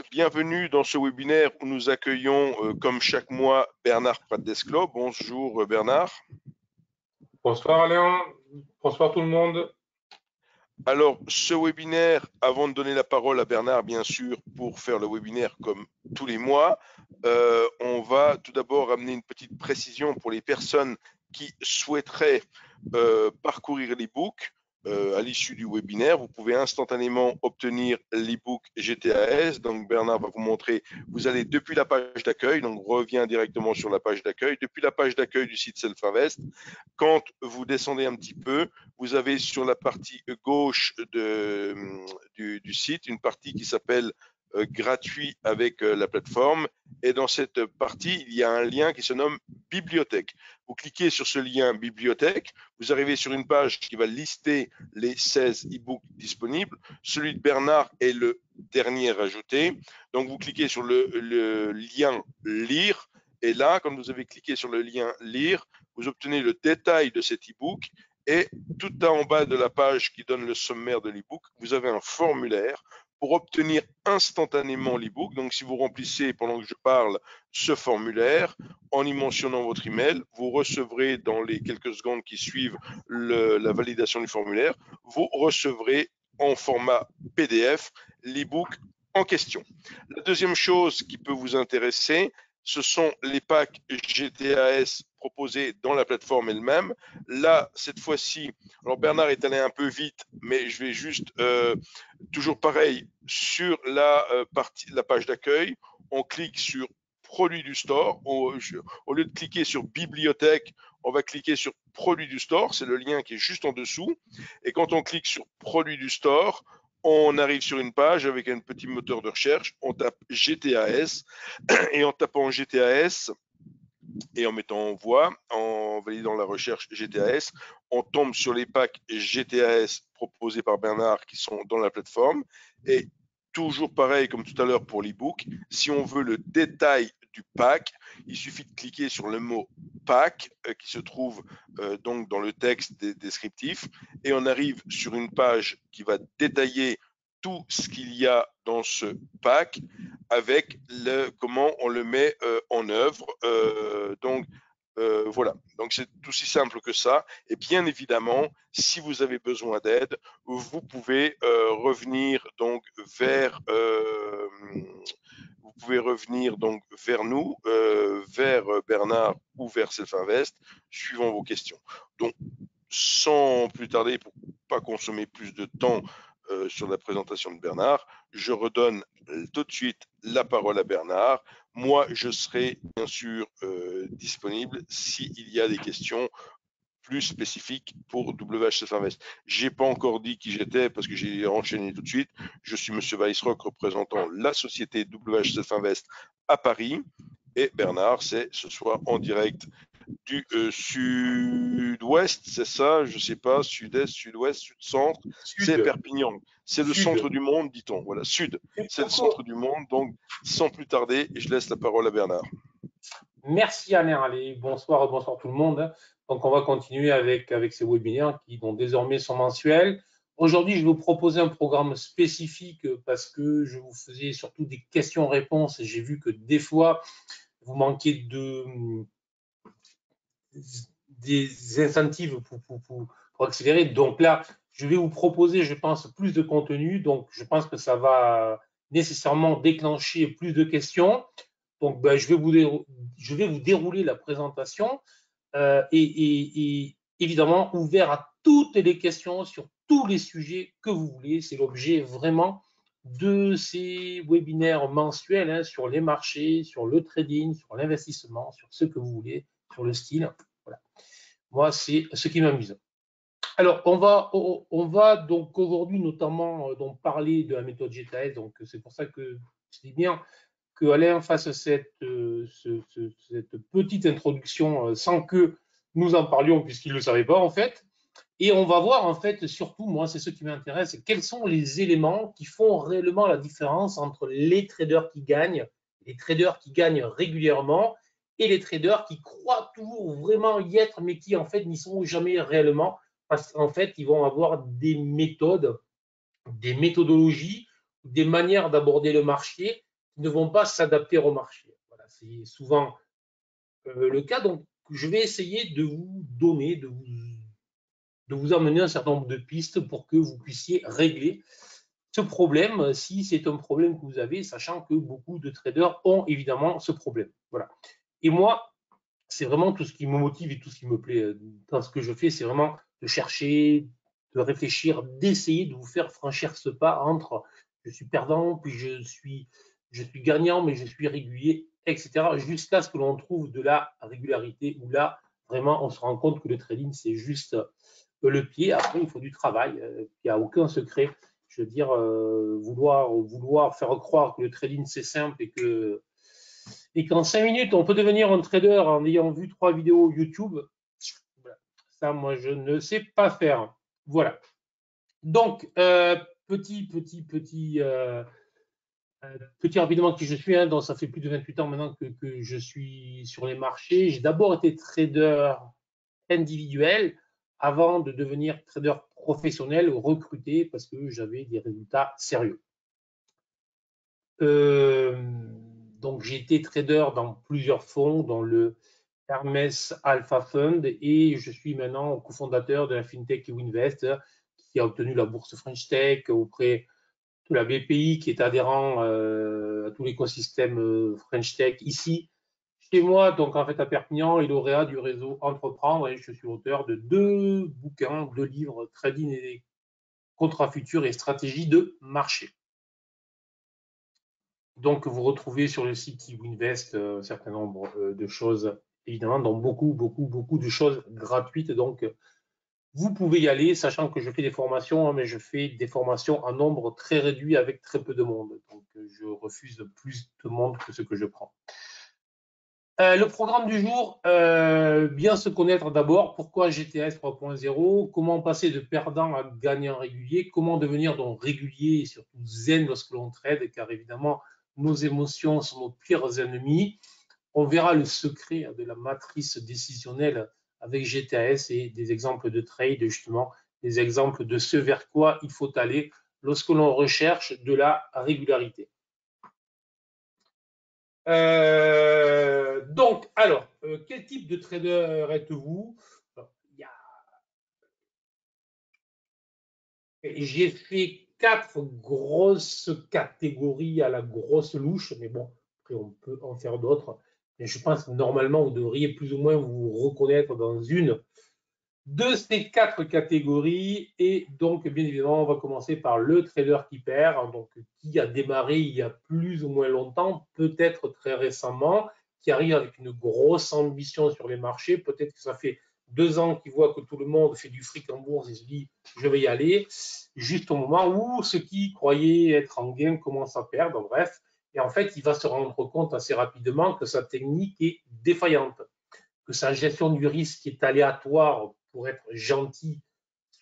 Bienvenue dans ce webinaire où nous accueillons, comme chaque mois, Bernard Prat-Desclot. Bonjour Bernard. Bonsoir Léon, bonsoir tout le monde. Alors, ce webinaire, avant de donner la parole à Bernard, bien sûr, pour faire le webinaire comme tous les mois, on va tout d'abord amener une petite précision pour les personnes qui souhaiteraient parcourir l'e-book. À l'issue du webinaire, vous pouvez instantanément obtenir l'e-book GTAS. Donc, Bernard va vous montrer, vous allez depuis la page d'accueil, donc revient directement sur la page d'accueil, depuis la page d'accueil du site Self-Invest. Quand vous descendez un petit peu, vous avez sur la partie gauche du site une partie qui s'appelle gratuit avec la plateforme. Et dans cette partie, il y a un lien qui se nomme bibliothèque. Vous cliquez sur ce lien bibliothèque, vous arrivez sur une page qui va lister les 16 e-books disponibles. Celui de Bernard est le dernier ajouté. Donc vous cliquez sur le lien lire. Et là, quand vous avez cliqué sur le lien lire, vous obtenez le détail de cet e-book. Et tout en bas de la page qui donne le sommaire de l'e-book, vous avez un formulaire pour obtenir instantanément l'e-book. Donc, si vous remplissez pendant que je parle ce formulaire, en y mentionnant votre email, vous recevrez dans les quelques secondes qui suivent la validation du formulaire, vous recevrez en format PDF l'e-book en question. La deuxième chose qui peut vous intéresser, ce sont les packs GTAS proposés dans la plateforme elle-même. Là, cette fois-ci, alors Bernard est allé un peu vite, mais je vais juste, toujours pareil, sur la page d'accueil, on clique sur produits du store. Au lieu de cliquer sur bibliothèque, on va cliquer sur produits du store. C'est le lien qui est juste en dessous. Et quand on clique sur produits du store, on arrive sur une page avec un petit moteur de recherche, on tape GTAS et en tapant GTAS et en mettant en voix, en validant la recherche GTAS, on tombe sur les packs GTAS proposés par Bernard qui sont dans la plateforme. Et toujours pareil comme tout à l'heure pour l'e-book, si on veut le détail du pack, il suffit de cliquer sur le mot pack qui se trouve donc dans le texte descriptif et on arrive sur une page qui va détailler tout ce qu'il y a dans ce pack avec comment on le met en œuvre. Voilà, donc c'est aussi simple que ça. Et bien évidemment, si vous avez besoin d'aide, vous pouvez revenir donc vers nous, vers Bernard ou vers Self-Invest, suivant vos questions. Donc, sans plus tarder, pour ne pas consommer plus de temps sur la présentation de Bernard, je redonne tout de suite la parole à Bernard. Moi, je serai bien sûr disponible s'il y a des questions plus spécifiques pour WH Self-Invest. Je n'ai pas encore dit qui j'étais parce que j'ai enchaîné tout de suite. Je suis Monsieur Weissrock, représentant la société WH Self-Invest à Paris. Et Bernard, c'est ce soir en direct du sud-ouest, c'est ça? Je ne sais pas, sud-est, sud-ouest, sud-centre. C'est Perpignan. C'est le centre du monde, dit-on. Voilà, sud. C'est le centre du monde. Donc, sans plus tarder, je laisse la parole à Bernard. Merci Alain. Allez, bonsoir tout le monde. Donc, on va continuer avec ces webinaires qui vont désormais sont mensuels. Aujourd'hui, je vais vous proposer un programme spécifique parce que je vous faisais surtout des questions-réponses et j'ai vu que des fois, vous manquez des incentives pour accélérer. Donc là, je vais vous proposer, je pense, plus de contenu. Donc, je pense que ça va nécessairement déclencher plus de questions. Donc, ben, je vais vous dérouler la présentation et évidemment ouvert à toutes les questions sur tous les sujets que vous voulez. C'est l'objet vraiment de ces webinaires mensuels hein, sur les marchés, sur le trading, sur l'investissement, sur ce que vous voulez, sur le style. Voilà. Moi, c'est ce qui m'amuse. Alors, on va donc aujourd'hui notamment donc parler de la méthode GTAS. Donc, c'est pour ça que c'est bien que Alain fasse cette petite introduction sans que nous en parlions puisqu'il ne le savait pas en fait. Et on va voir en fait, surtout, moi, c'est ce qui m'intéresse, quels sont les éléments qui font réellement la différence entre les traders qui gagnent régulièrement et les traders qui croient toujours vraiment y être, mais qui en fait n'y sont jamais réellement, parce qu'en fait, ils vont avoir des méthodologies des manières d'aborder le marché qui ne vont pas s'adapter au marché. Voilà, c'est souvent le cas. Donc, je vais essayer de vous donner, de vous amener un certain nombre de pistes pour que vous puissiez régler ce problème, si c'est un problème que vous avez, sachant que beaucoup de traders ont évidemment ce problème. Voilà. Et moi, c'est vraiment tout ce qui me motive et tout ce qui me plaît dans ce que je fais, c'est vraiment de chercher, de réfléchir, d'essayer de vous faire franchir ce pas entre je suis perdant, puis je suis gagnant, mais je suis régulier, etc., jusqu'à ce que l'on trouve de la régularité, où là, vraiment, on se rend compte que le trading, c'est juste le pied. Après, il faut du travail. Il n'y a aucun secret. Je veux dire, vouloir faire croire que le trading, c'est simple et qu'en 5 minutes, on peut devenir un trader en ayant vu 3 vidéos YouTube, ça, moi, je ne sais pas faire. Voilà. Donc, petit rapidement qui je suis. Hein, donc ça fait plus de 28 ans maintenant que je suis sur les marchés. J'ai d'abord été trader individuel avant de devenir trader professionnel recruté parce que j'avais des résultats sérieux. Donc j'ai été trader dans plusieurs fonds, dans le Hermès Alpha Fund, et je suis maintenant cofondateur de la FinTech Winvest qui a obtenu la bourse French Tech auprès de la BPI qui est adhérent à tout l'écosystème French Tech ici chez moi, donc en fait à Perpignan, et lauréat du réseau Entreprendre, et je suis auteur de 2 bouquins, 2 livres, Trading et contrats futurs et stratégie de marché. Donc vous retrouvez sur le site Winvest un certain nombre de choses, évidemment, dont beaucoup de choses gratuites. Donc vous pouvez y aller, sachant que je fais des formations, mais je fais des formations en nombre très réduit avec très peu de monde. Donc je refuse plus de monde que ce que je prends. Le programme du jour, bien se connaître d'abord. Pourquoi GTS 3.0? Comment passer de perdant à gagnant régulier? Comment devenir donc régulier et surtout zen lorsque l'on trade? Car évidemment, nos émotions sont nos pires ennemis. On verra le secret de la matrice décisionnelle avec GTS et des exemples de trade, justement, des exemples de ce vers quoi il faut aller lorsque l'on recherche de la régularité. Donc, alors, quel type de trader êtes-vous? J'ai fait 4 grosses catégories à la grosse louche, mais bon, après on peut en faire d'autres. Mais je pense que normalement, vous devriez plus ou moins vous reconnaître dans une de ces 4 catégories. Et donc, bien évidemment, on va commencer par le trader qui perd, donc qui a démarré il y a plus ou moins longtemps, peut-être très récemment, qui arrive avec une grosse ambition sur les marchés. Peut-être que ça fait 2 ans qu'il voit que tout le monde fait du fric en bourse et se dit je vais y aller, juste au moment où ceux qui croyaient être en gain commencent à perdre, bref. Et en fait, il va se rendre compte assez rapidement que sa technique est défaillante, que sa gestion du risque est aléatoire. Pour être gentil,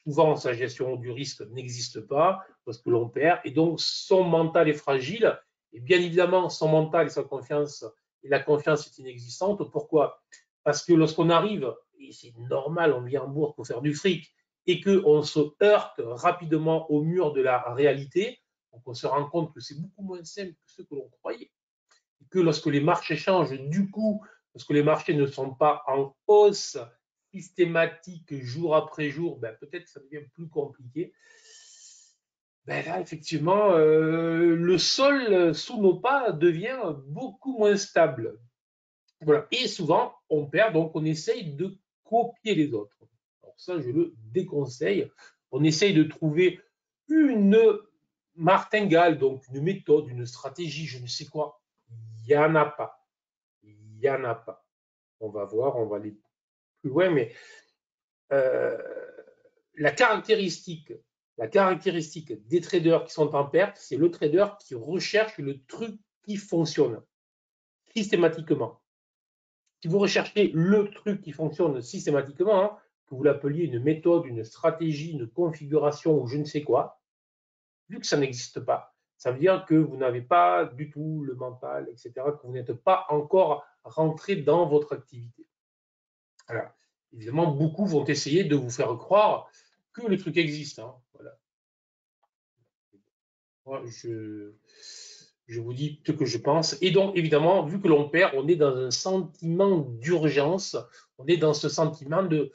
souvent sa gestion du risque n'existe pas parce que l'on perd, et donc son mental est fragile, et bien évidemment son mental et sa confiance, et la confiance est inexistante. Pourquoi? Parce que lorsqu'on arrive, et c'est normal, on vient en bourse pour faire du fric, et qu'on se heurte rapidement au mur de la réalité, donc on se rend compte que c'est beaucoup moins simple que ce que l'on croyait, et que lorsque les marchés changent, du coup, parce que les marchés ne sont pas en hausse systématique jour après jour, ben peut-être que ça devient plus compliqué. Ben là, effectivement, le sol sous nos pas devient beaucoup moins stable. Voilà. Et souvent, on perd, donc on essaye de copier les autres. Alors ça, je le déconseille. On essaye de trouver une martingale, donc une méthode, une stratégie, je ne sais quoi. Il n'y en a pas. Il n'y en a pas. On va voir, on va aller plus loin, mais euh, la caractéristique des traders qui sont en perte, c'est le trader qui recherche le truc qui fonctionne systématiquement. Si vous recherchez le truc qui fonctionne systématiquement, hein, que vous l'appeliez une méthode, une stratégie, une configuration ou je ne sais quoi, vu que ça n'existe pas, ça veut dire que vous n'avez pas du tout le mental, etc., que vous n'êtes pas encore rentré dans votre activité. Alors, évidemment, beaucoup vont essayer de vous faire croire que le truc existe. Hein, voilà. Moi, je vous dis ce que je pense. Et donc, évidemment, vu que l'on perd, on est dans un sentiment d'urgence. On est dans ce sentiment de.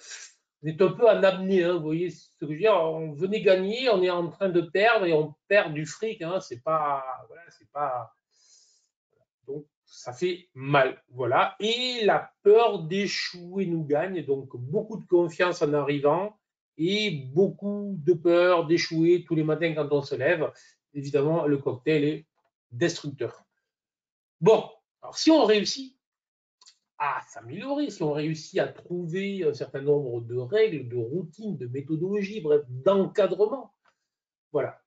On est un peu en apnée, hein, vous voyez ce que je veux dire? On venait gagner, on est en train de perdre et on perd du fric. Hein, c'est pas. Voilà, c'est pas. Donc, ça fait mal. Voilà. Et la peur d'échouer nous gagne. Donc, beaucoup de confiance en arrivant et beaucoup de peur d'échouer tous les matins quand on se lève. Évidemment, le cocktail est destructeur. Bon, alors si on réussit à s'améliorer, si on réussit à trouver un certain nombre de règles, de routines, de méthodologies, bref, d'encadrement, voilà,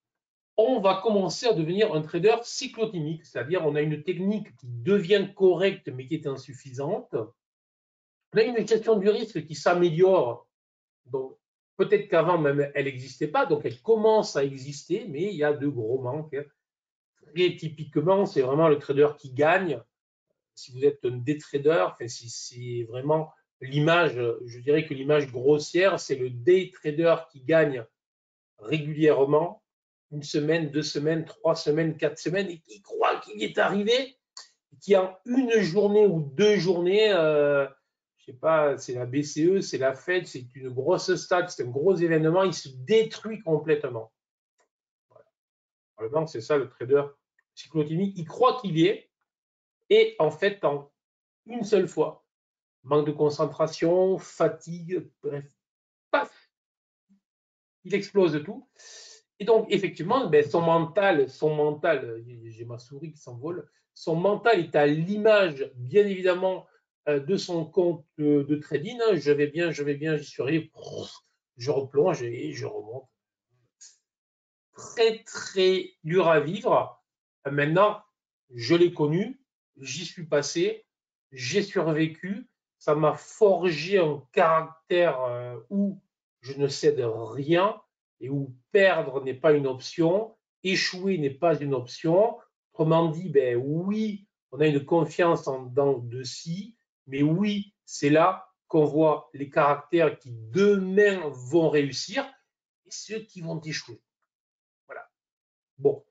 on va commencer à devenir un trader cyclotimique, c'est-à-dire on a une technique qui devient correcte mais qui est insuffisante. On a une gestion du risque qui s'améliore, donc peut-être qu'avant même elle n'existait pas, donc elle commence à exister, mais il y a de gros manques. Et typiquement, c'est vraiment le trader qui gagne. Si vous êtes un day trader, enfin, si c'est vraiment l'image, je dirais que l'image grossière, c'est le day trader qui gagne régulièrement, une semaine, 2 semaines, 3 semaines, 4 semaines, et qui croit qu'il est arrivé, qui en une journée ou 2 journées, je sais pas, c'est la BCE, c'est la Fed, c'est une grosse stade, c'est un gros événement, il se détruit complètement. Voilà. C'est ça le trader cyclotimique, il croit qu'il y est, et en fait, en une seule fois, manque de concentration, fatigue, bref, paf, il explose tout. Et donc, effectivement, ben, son mental, j'ai ma souris qui s'envole, son mental est à l'image, bien évidemment, de son compte de trading. Je vais bien, j'y suis arrivé, je replonge et je remonte. Très, très dur à vivre. Maintenant, je l'ai connu, j'y suis passé, j'ai survécu. Ça m'a forgé un caractère où je ne cède rien et où perdre n'est pas une option, échouer n'est pas une option. Autrement dit, ben oui, on a une confiance en dents de scie, mais oui, c'est là qu'on voit les caractères qui demain vont réussir et ceux qui vont échouer. Voilà. Bon,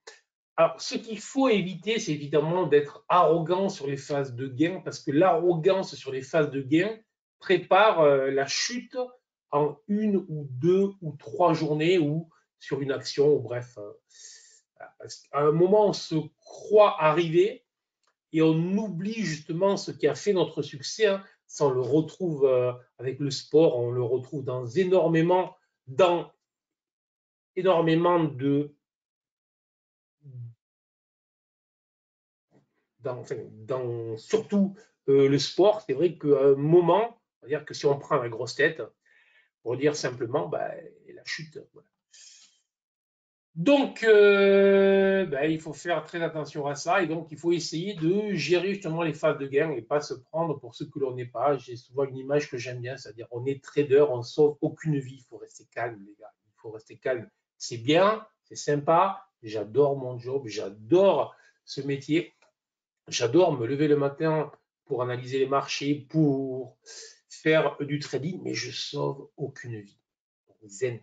alors, ce qu'il faut éviter, c'est évidemment d'être arrogant sur les phases de gain, parce que l'arrogance sur les phases de gain prépare la chute en 1 ou 2 ou 3 journées ou sur une action, ou bref. Parce qu'à un moment, on se croit arriver et on oublie justement ce qui a fait notre succès. Hein. Ça, on le retrouve avec le sport, on le retrouve dans énormément de surtout le sport, c'est vrai qu'à un moment, on va dire que si on prend la grosse tête, pour dire simplement, bah, la chute. Voilà. Donc, il faut faire très attention à ça et donc il faut essayer de gérer justement les phases de gain et pas se prendre pour ce que l'on n'est pas. J'ai souvent une image que j'aime bien, c'est-à-dire on est trader, on ne sauve aucune vie. Il faut rester calme, les gars. Il faut rester calme. C'est bien, c'est sympa. J'adore mon job, j'adore ce métier. J'adore me lever le matin pour analyser les marchés, pour faire du trading, mais je sauve aucune vie. Zen.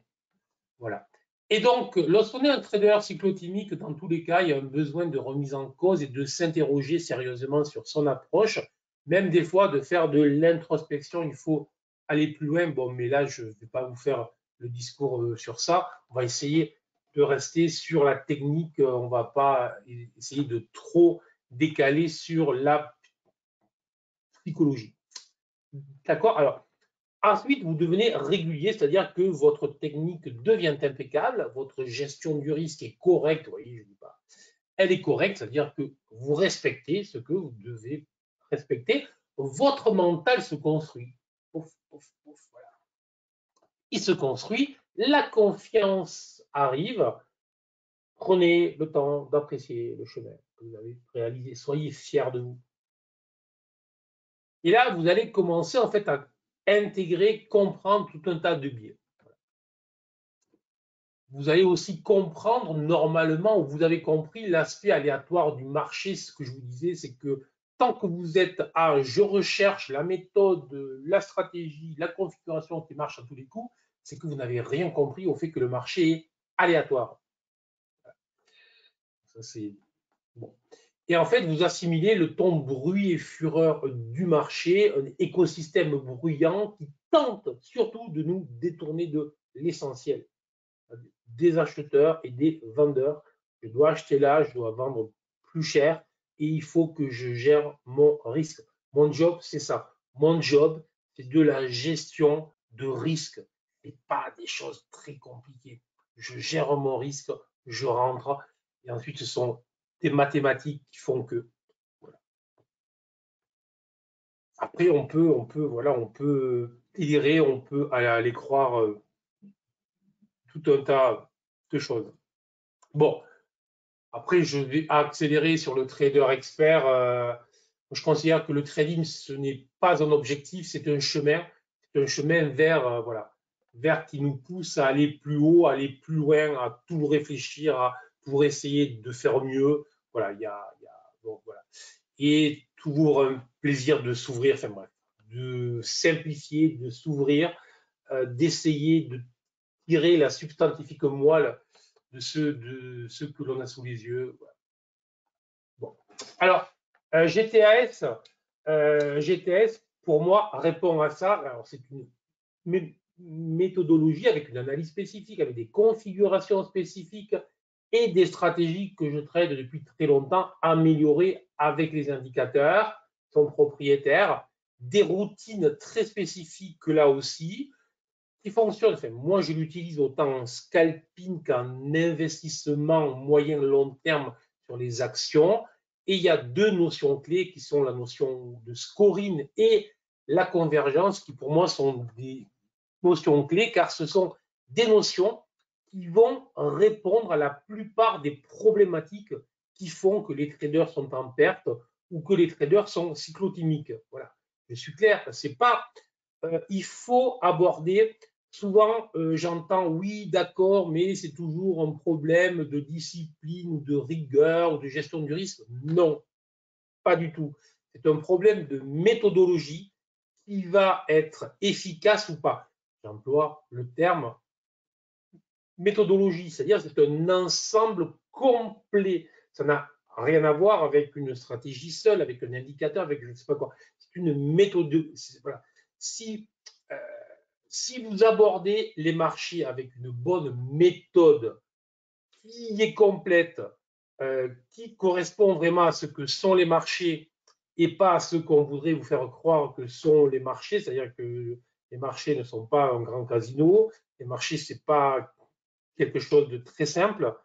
Voilà. Et donc, lorsqu'on est un trader cyclotimique, dans tous les cas, il y a un besoin de remise en cause et de s'interroger sérieusement sur son approche, même des fois de faire de l'introspection. Il faut aller plus loin. Bon, mais là, je ne vais pas vous faire le discours sur ça. On va essayer de rester sur la technique. On ne va pas essayer de trop décaler sur la psychologie. D'accord? Alors, ensuite, vous devenez régulier, c'est-à-dire que votre technique devient impeccable, votre gestion du risque est correcte, vous voyez, je dis pas, elle est correcte, c'est-à-dire que vous respectez ce que vous devez respecter, votre mental se construit. Ouf, ouf, ouf, voilà. Il se construit, la confiance arrive, prenez le temps d'apprécier le chemin que vous avez réalisé, soyez fiers de vous. Et là, vous allez commencer en fait à intégrer, comprendre tout un tas de biais. Vous allez aussi comprendre normalement, ou vous avez compris l'aspect aléatoire du marché. Ce que je vous disais, c'est que tant que vous êtes à je recherche la méthode, la stratégie, la configuration qui marche à tous les coups, c'est que vous n'avez rien compris au fait que le marché est aléatoire. Ça, c'est bon. Et en fait, vous assimilez le ton bruit et fureur du marché, un écosystème bruyant qui tente surtout de nous détourner de l'essentiel, des acheteurs et des vendeurs. Je dois acheter là, je dois vendre plus cher et il faut que je gère mon risque. Mon job, c'est ça. Mon job, c'est de la gestion de risque et pas des choses très compliquées. Je gère mon risque, je rentre et ensuite ce sont des mathématiques qui font que. Voilà. Après, on peut délirer, on peut aller croire tout un tas de choses. Bon, après, je vais accélérer sur le trader expert. Je considère que le trading, ce n'est pas un objectif, c'est un chemin. C'est un chemin vers, voilà, vers qui nous pousse à aller plus haut, à aller plus loin, à tout réfléchir, à pour essayer de faire mieux. Voilà, bon, voilà. Et toujours un plaisir de s'ouvrir, enfin bref, de simplifier, de s'ouvrir, d'essayer de tirer la substantifique moelle de ce que l'on a sous les yeux. Voilà. Bon. Alors, GTS, pour moi, répond à ça. Alors, c'est une méthodologie avec une analyse spécifique, avec des configurations spécifiques et des stratégies que je trade depuis très longtemps, améliorées avec les indicateurs, son propriétaire, des routines très spécifiques là aussi, qui fonctionnent. Enfin, moi, je l'utilise autant en scalping qu'en investissement moyen-long terme sur les actions. Et il y a deux notions clés qui sont la notion de scoring et la convergence, qui pour moi sont des notions clés, car ce sont des notions qui vont répondre à la plupart des problématiques qui font que les traders sont en perte ou que les traders sont cyclotimiques. Voilà, je suis clair, c'est pas. Il faut aborder. Souvent, j'entends oui, d'accord, mais c'est toujours un problème de discipline ou de rigueur ou de gestion du risque. Non, pas du tout. C'est un problème de méthodologie qui va être efficace ou pas. J'emploie le terme méthodologie, c'est-à-dire c'est un ensemble complet. Ça n'a rien à voir avec une stratégie seule, avec un indicateur, avec je ne sais pas quoi. C'est une méthode. Voilà. Si vous abordez les marchés avec une bonne méthode qui est complète, qui correspond vraiment à ce que sont les marchés et pas à ce qu'on voudrait vous faire croire que sont les marchés, c'est-à-dire que les marchés ne sont pas un grand casino, les marchés, ce n'est pas quelque chose de très simple,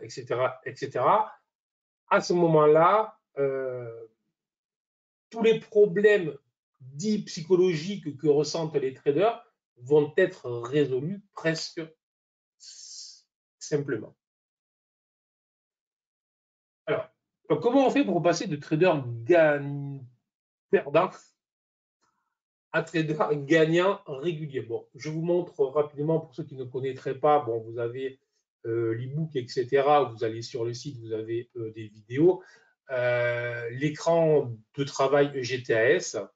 etc., etc. À ce moment-là, tous les problèmes dits psychologiques que ressentent les traders vont être résolus presque simplement. Alors, comment on fait pour passer de trader perdant à trader gagnant régulier? Bon, je vous montre rapidement pour ceux qui ne connaîtraient pas. Bon, vous avez l'e-book, etc. Vous allez sur le site, vous avez des vidéos. L'écran de travail GTAS,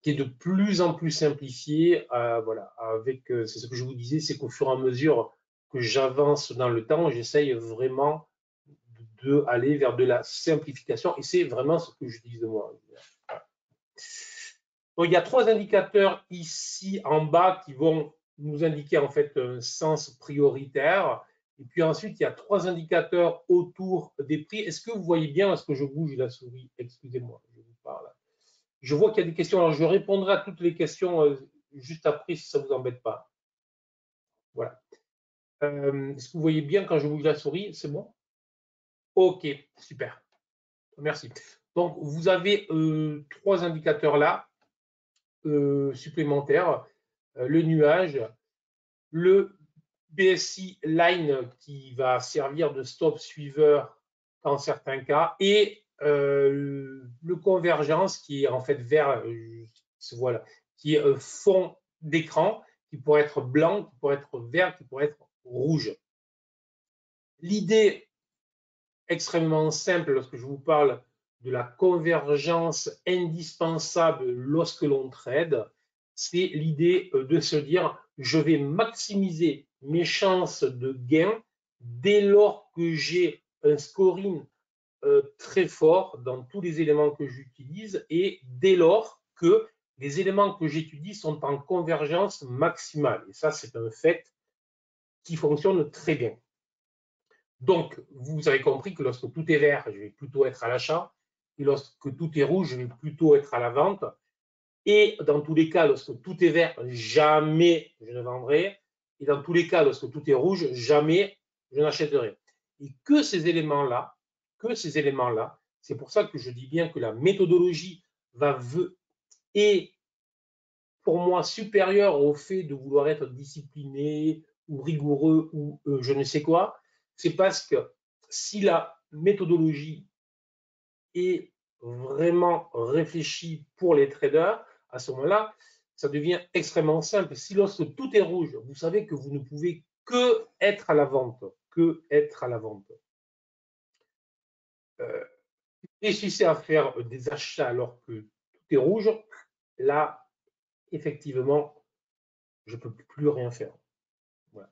qui est de plus en plus simplifié. Voilà, avec, c'est ce que je vous disais, c'est qu'au fur et à mesure que j'avance dans le temps, j'essaye vraiment d'aller vers de la simplification et c'est vraiment ce que j'utilise moi. Donc, il y a trois indicateurs ici en bas qui vont nous indiquer en fait un sens prioritaire. Et puis ensuite, il y a trois indicateurs autour des prix. Est-ce que vous voyez bien? Est-ce que je bouge la souris? Excusez-moi, je vous parle. Je vois qu'il y a des questions. Alors, je répondrai à toutes les questions juste après si ça ne vous embête pas. Voilà. Est-ce que vous voyez bien quand je bouge la souris? C'est bon? OK, super. Merci. Donc, vous avez trois indicateurs là supplémentaires. Le nuage, le BSI Line qui va servir de stop suiveur dans certains cas et le convergence qui est en fait vert, voilà, qui est fond d'écran, qui pourrait être blanc, qui pourrait être vert, qui pourrait être rouge. L'idée extrêmement simple lorsque je vous parle de la convergence indispensable lorsque l'on trade, c'est l'idée de se dire je vais maximiser mes chances de gain dès lors que j'ai un scoring très fort dans tous les éléments que j'utilise et dès lors que les éléments que j'étudie sont en convergence maximale. Et ça, c'est un fait qui fonctionne très bien. Donc, vous avez compris que lorsque tout est vert, je vais plutôt être à l'achat, et lorsque tout est rouge, je vais plutôt être à la vente. Et dans tous les cas, lorsque tout est vert, jamais je ne vendrai. Et dans tous les cas, lorsque tout est rouge, jamais je n'achèterai. Et que ces éléments-là, c'est pour ça que je dis bien que la méthodologie est pour moi supérieure au fait de vouloir être discipliné ou rigoureux ou je ne sais quoi. C'est parce que si la méthodologie est vraiment réfléchie pour les traders, à ce moment-là, ça devient extrêmement simple. Si lorsque tout est rouge, vous savez que vous ne pouvez que être à la vente, réussissez à faire des achats alors que tout est rouge, là, effectivement, je ne peux plus rien faire. Voilà.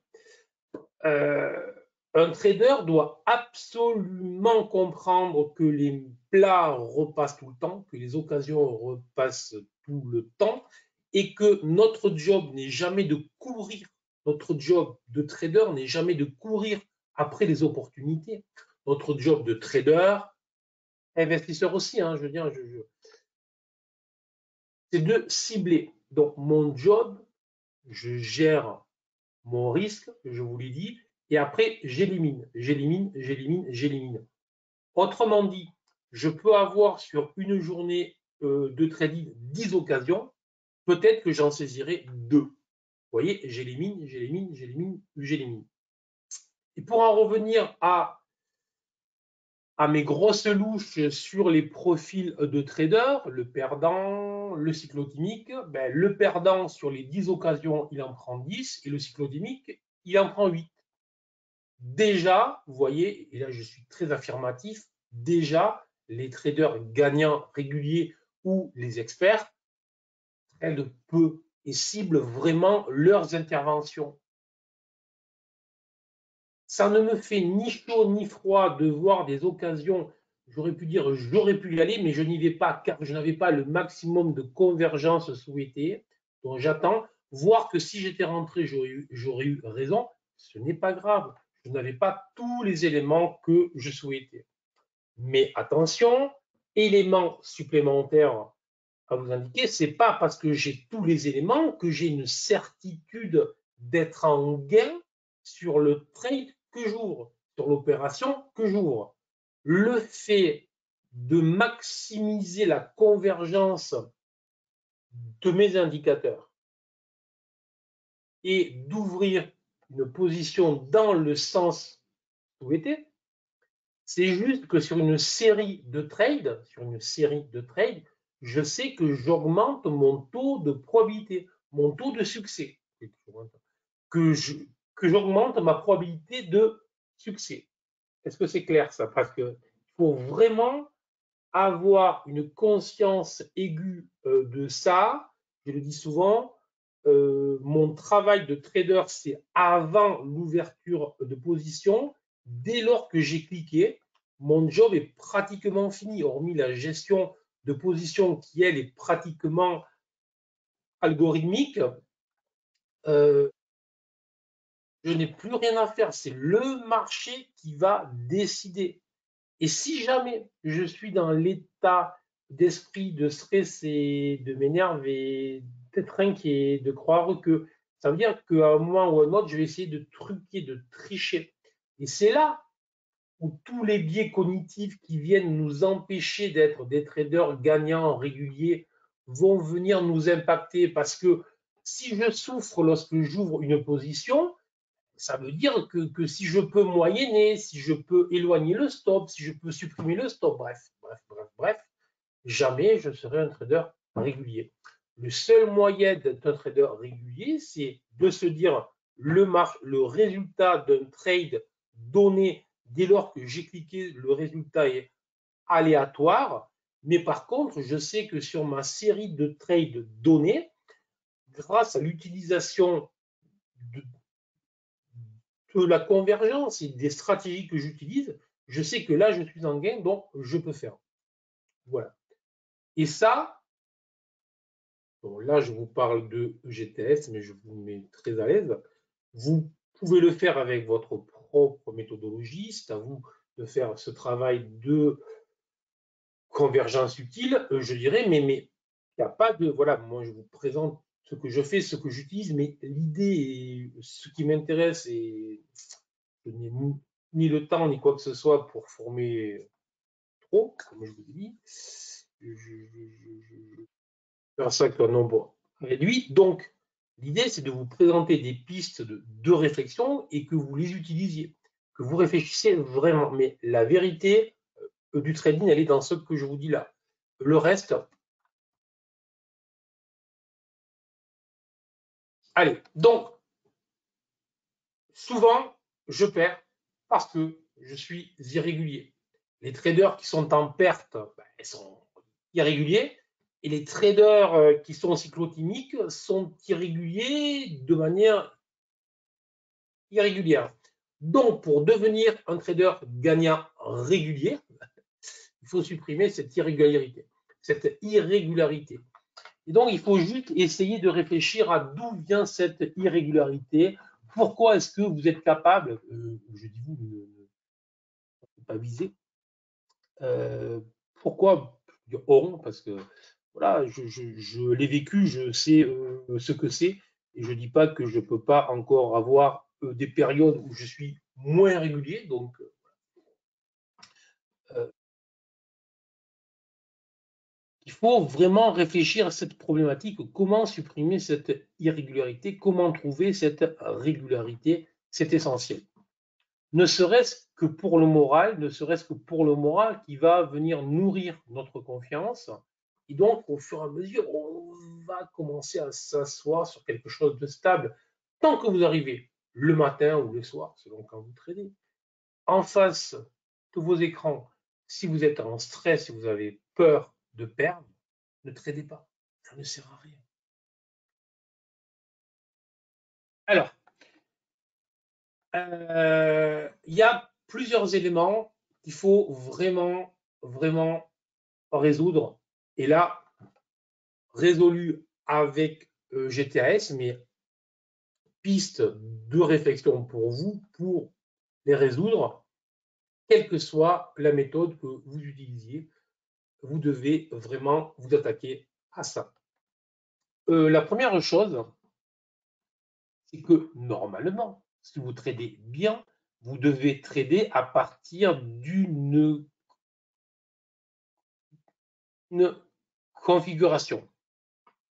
Un trader doit absolument comprendre que les plats repassent tout le temps, que les occasions repassent tout le temps et que notre job n'est jamais de courir, notre job de trader n'est jamais de courir après les opportunités. Notre job de trader, investisseur aussi, je veux dire, c'est de cibler. Donc, mon job, je gère mon risque, je vous l'ai dit, et après, j'élimine. Autrement dit, je peux avoir sur une journée de trading 10 occasions, peut-être que j'en saisirai 2. Vous voyez, j'élimine. Et pour en revenir à mes grosses louches sur les profils de traders, le perdant, le cyclotimique, le perdant sur les 10 occasions, il en prend 10 et le cyclotimique, il en prend 8. Déjà, vous voyez, et là je suis très affirmatif, déjà les traders gagnants réguliers ou les experts traitent peu et ciblent vraiment leurs interventions. Ça ne me fait ni chaud ni froid de voir des occasions, j'aurais pu dire j'aurais pu y aller, mais je n'y vais pas car je n'avais pas le maximum de convergence souhaitée. Donc j'attends, voir que si j'étais rentré, j'aurais eu raison. Ce n'est pas grave, je n'avais pas tous les éléments que je souhaitais. Mais attention, élément supplémentaire à vous indiquer, ce n'est pas parce que j'ai tous les éléments que j'ai une certitude d'être en gain sur le trade que j'ouvre, sur l'opération que j'ouvre. Le fait de maximiser la convergence de mes indicateurs et d'ouvrir une position dans le sens souhaité, c'est juste que sur une série de trades, je sais que j'augmente mon taux de probabilité, mon taux de succès, que j'augmente ma probabilité de succès. Est-ce que c'est clair ça? Parce qu'il faut vraiment avoir une conscience aiguë de ça. Je le dis souvent, mon travail de trader, c'est avant l'ouverture de position. Dès lors que j'ai cliqué, mon job est pratiquement fini, hormis la gestion de position qui, elle, est pratiquement algorithmique. Je n'ai plus rien à faire. C'est le marché qui va décider. Et si jamais je suis dans l'état d'esprit de stress et de m'énerver, d'être inquiet, de croire que ça veut dire qu'à un moment ou à un autre, je vais essayer de truquer, de tricher. Et c'est là où tous les biais cognitifs qui viennent nous empêcher d'être des traders gagnants réguliers vont venir nous impacter parce que si je souffre lorsque j'ouvre une position, ça veut dire que si je peux moyenner, si je peux éloigner le stop, si je peux supprimer le stop, bref, jamais je serai un trader régulier. Le seul moyen d'être un trader régulier, c'est de se dire le résultat d'un trade donné dès lors que j'ai cliqué, le résultat est aléatoire. Mais par contre, je sais que sur ma série de trades donnés, grâce à l'utilisation de la convergence et des stratégies que j'utilise, je sais que là, je suis en gain, donc je peux faire. Voilà. Et ça, bon, là, je vous parle de GTS, mais je vous mets très à l'aise. Vous pouvez le faire avec votre propre méthodologie. C'est à vous de faire ce travail de convergence utile, je dirais, mais il n'y a pas de... Voilà, moi, je vous présente ce que je fais, ce que j'utilise, mais l'idée, ce qui m'intéresse, et je n'ai ni le temps, ni quoi que ce soit pour former trop, comme je vous ai dit. Je faire ça qu'un nombre réduit. Donc, l'idée, c'est de vous présenter des pistes de réflexion et que vous les utilisiez, que vous réfléchissiez vraiment. Mais la vérité du trading, elle est dans ce que je vous dis là. Le reste, allez. Donc, souvent, je perds parce que je suis irrégulier. Les traders qui sont en perte, ben, ils sont irréguliers. Et les traders qui sont cyclotimiques sont irréguliers de manière irrégulière. Donc, pour devenir un trader gagnant régulier, il faut supprimer cette irrégularité. Et donc, il faut juste essayer de réfléchir à d'où vient cette irrégularité. Pourquoi est-ce que vous êtes capable, je dis vous, ne pas viser, pourquoi on, parce que voilà, je l'ai vécu, je sais ce que c'est, et je ne dis pas que je ne peux pas encore avoir des périodes où je suis moins régulier, donc il faut vraiment réfléchir à cette problématique, comment supprimer cette irrégularité, comment trouver cette régularité, c'est essentiel. Ne serait-ce que pour le moral, ne serait-ce que pour le moral qui va venir nourrir notre confiance. Et donc, au fur et à mesure, on va commencer à s'asseoir sur quelque chose de stable. Tant que vous arrivez le matin ou le soir, selon quand vous tradez, en face de vos écrans, si vous êtes en stress, si vous avez peur de perdre, ne tradez pas. Ça ne sert à rien. Alors, il y a plusieurs éléments qu'il faut vraiment, vraiment résoudre. Et là, résolu avec GTAS, mais piste de réflexion pour vous pour les résoudre, quelle que soit la méthode que vous utilisiez, vous devez vraiment vous attaquer à ça. La première chose, c'est que normalement, si vous tradez bien, vous devez trader à partir d'une configuration.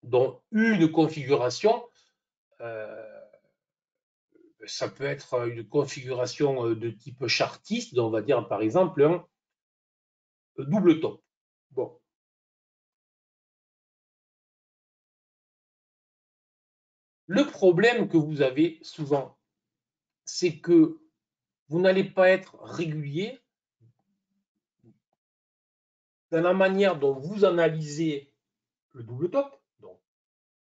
Donc, une configuration, ça peut être une configuration de type chartiste, donc on va dire par exemple un double top. Bon. Le problème que vous avez souvent, c'est que vous n'allez pas être régulier dans la manière dont vous analysez le double top,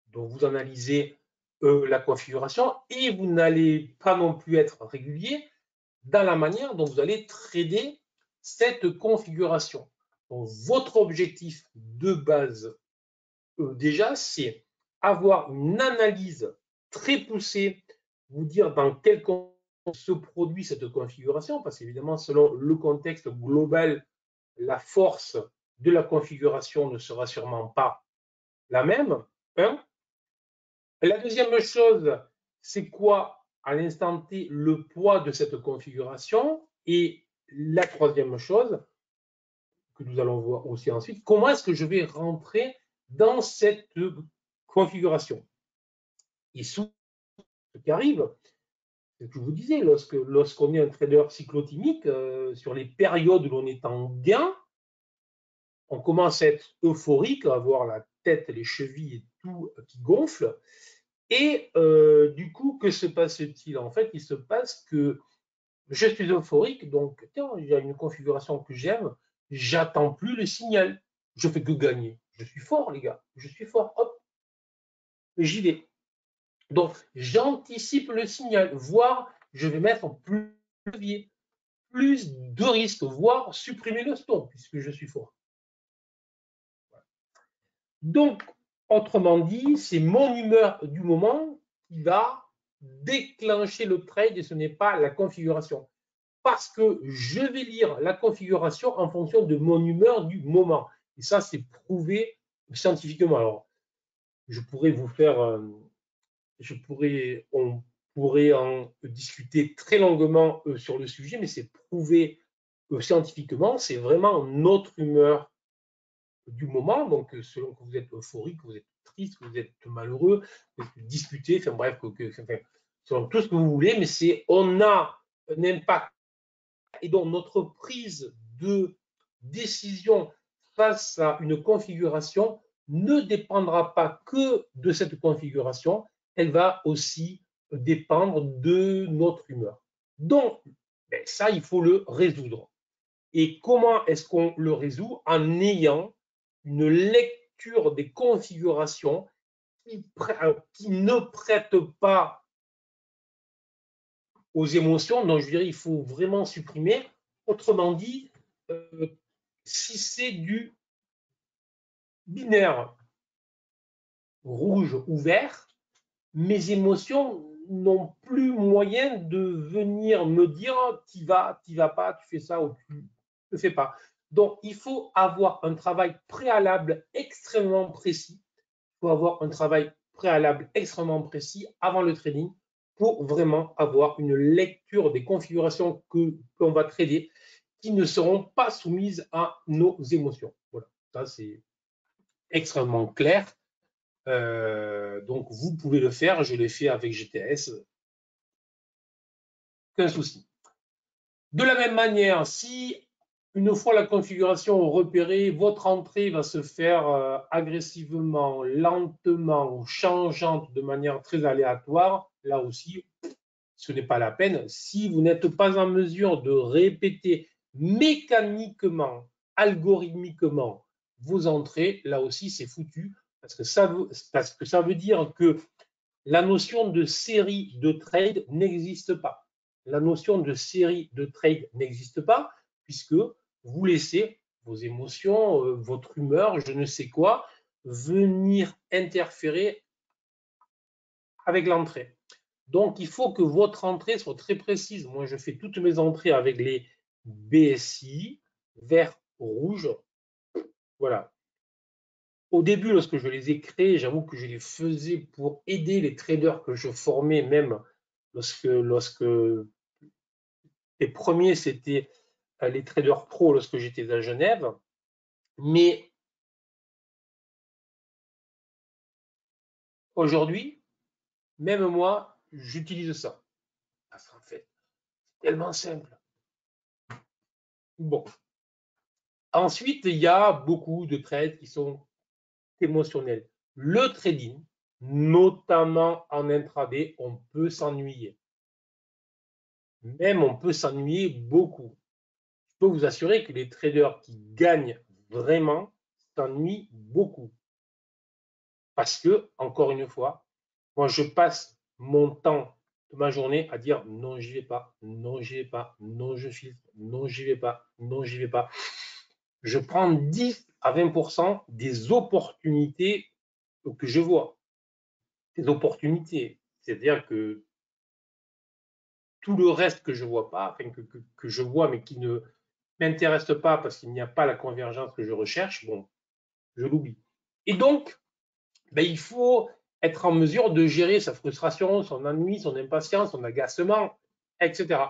dont vous analysez la configuration, et vous n'allez pas non plus être régulier dans la manière dont vous allez trader cette configuration. Donc, votre objectif de base, déjà, c'est avoir une analyse très poussée, vous dire dans quel contexte se produit cette configuration, parce qu'évidemment, selon le contexte global, la force de la configuration ne sera sûrement pas la même. Hein. La deuxième chose, c'est quoi à l'instant T le poids de cette configuration? Et la troisième chose, que nous allons voir aussi ensuite, comment est-ce que je vais rentrer dans cette configuration? Et ce qui arrive, c'est ce que je vous disais, lorsqu'on est un trader cyclotimique, sur les périodes où l'on est en gain, on commence à être euphorique, à avoir la tête, les chevilles et tout qui gonfle. Et du coup, que se passe-t-il? En fait, il se passe que je suis euphorique, donc tiens, il y a une configuration que j'aime, j'attends plus le signal. Je fais que gagner. Je suis fort, les gars. Je suis fort. Hop, j'y vais. Donc, j'anticipe le signal, voire je vais mettre en plus levier. plus de risques, voire supprimer le stop, puisque je suis fort. Donc, autrement dit, c'est mon humeur du moment qui va déclencher le trade et ce n'est pas la configuration. Parce que je vais lire la configuration en fonction de mon humeur du moment. Et ça, c'est prouvé scientifiquement. Alors, je pourrais vous faire, on pourrait en discuter très longuement sur le sujet, mais c'est prouvé scientifiquement, c'est vraiment notre humeur du moment, donc selon que vous êtes euphorique, que vous êtes triste, que vous êtes malheureux, que vous discutez, enfin bref, selon tout ce que vous voulez, mais c'est on a un impact et donc notre prise de décision face à une configuration ne dépendra pas que de cette configuration, elle va aussi dépendre de notre humeur. Donc, ça, il faut le résoudre. Et comment est-ce qu'on le résout? En ayant une lecture des configurations qui ne prêtent pas aux émotions. Donc, je dirais il faut vraiment supprimer. Autrement dit, si c'est du binaire, rouge ou vert, mes émotions n'ont plus moyen de venir me dire tu vas pas, tu fais ça ou tu ne fais pas. Donc, il faut avoir un travail préalable extrêmement précis. Il faut avoir un travail préalable extrêmement précis avant le trading pour vraiment avoir une lecture des configurations qu'on va trader qui ne seront pas soumises à nos émotions. Voilà, ça c'est extrêmement clair. Donc, vous pouvez le faire. Je l'ai fait avec GTS. Aucun souci. De la même manière, si une fois la configuration repérée, votre entrée va se faire agressivement, lentement, changeante, de manière très aléatoire, là aussi, ce n'est pas la peine. Si vous n'êtes pas en mesure de répéter mécaniquement, algorithmiquement vos entrées, là aussi, c'est foutu. Parce que ça veut dire que la notion de série de trade n'existe pas. La notion de série de trade n'existe pas puisque vous laissez vos émotions, votre humeur, je ne sais quoi, venir interférer avec l'entrée. Donc, il faut que votre entrée soit très précise. Moi, je fais toutes mes entrées avec les BSI, vert, rouge. Voilà. Au début, lorsque je les ai créés, j'avoue que je les faisais pour aider les traders que je formais, même lorsque les premiers, c'était les traders pro lorsque j'étais à Genève. Mais aujourd'hui, même moi, j'utilise ça. Parce qu'en fait, c'est tellement simple. Bon. Ensuite, il y a beaucoup de trades qui sont émotionnels. Le trading, notamment en intraday, on peut s'ennuyer. Même on peut s'ennuyer beaucoup. Je peux vous assurer que les traders qui gagnent vraiment s'ennuient beaucoup. Parce que, encore une fois, moi je passe mon temps de ma journée à dire non, j'y vais pas, non, j'y vais pas, non, je filtre, non, j'y vais pas, non, j'y vais pas. Je prends 10 à 20% des opportunités que je vois. Des opportunités. C'est-à-dire que tout le reste que je vois pas, enfin que je vois mais qui ne m'intéresse pas parce qu'il n'y a pas la convergence que je recherche, bon, je l'oublie. Et donc, il faut être en mesure de gérer sa frustration, son ennui, son impatience, son agacement, etc.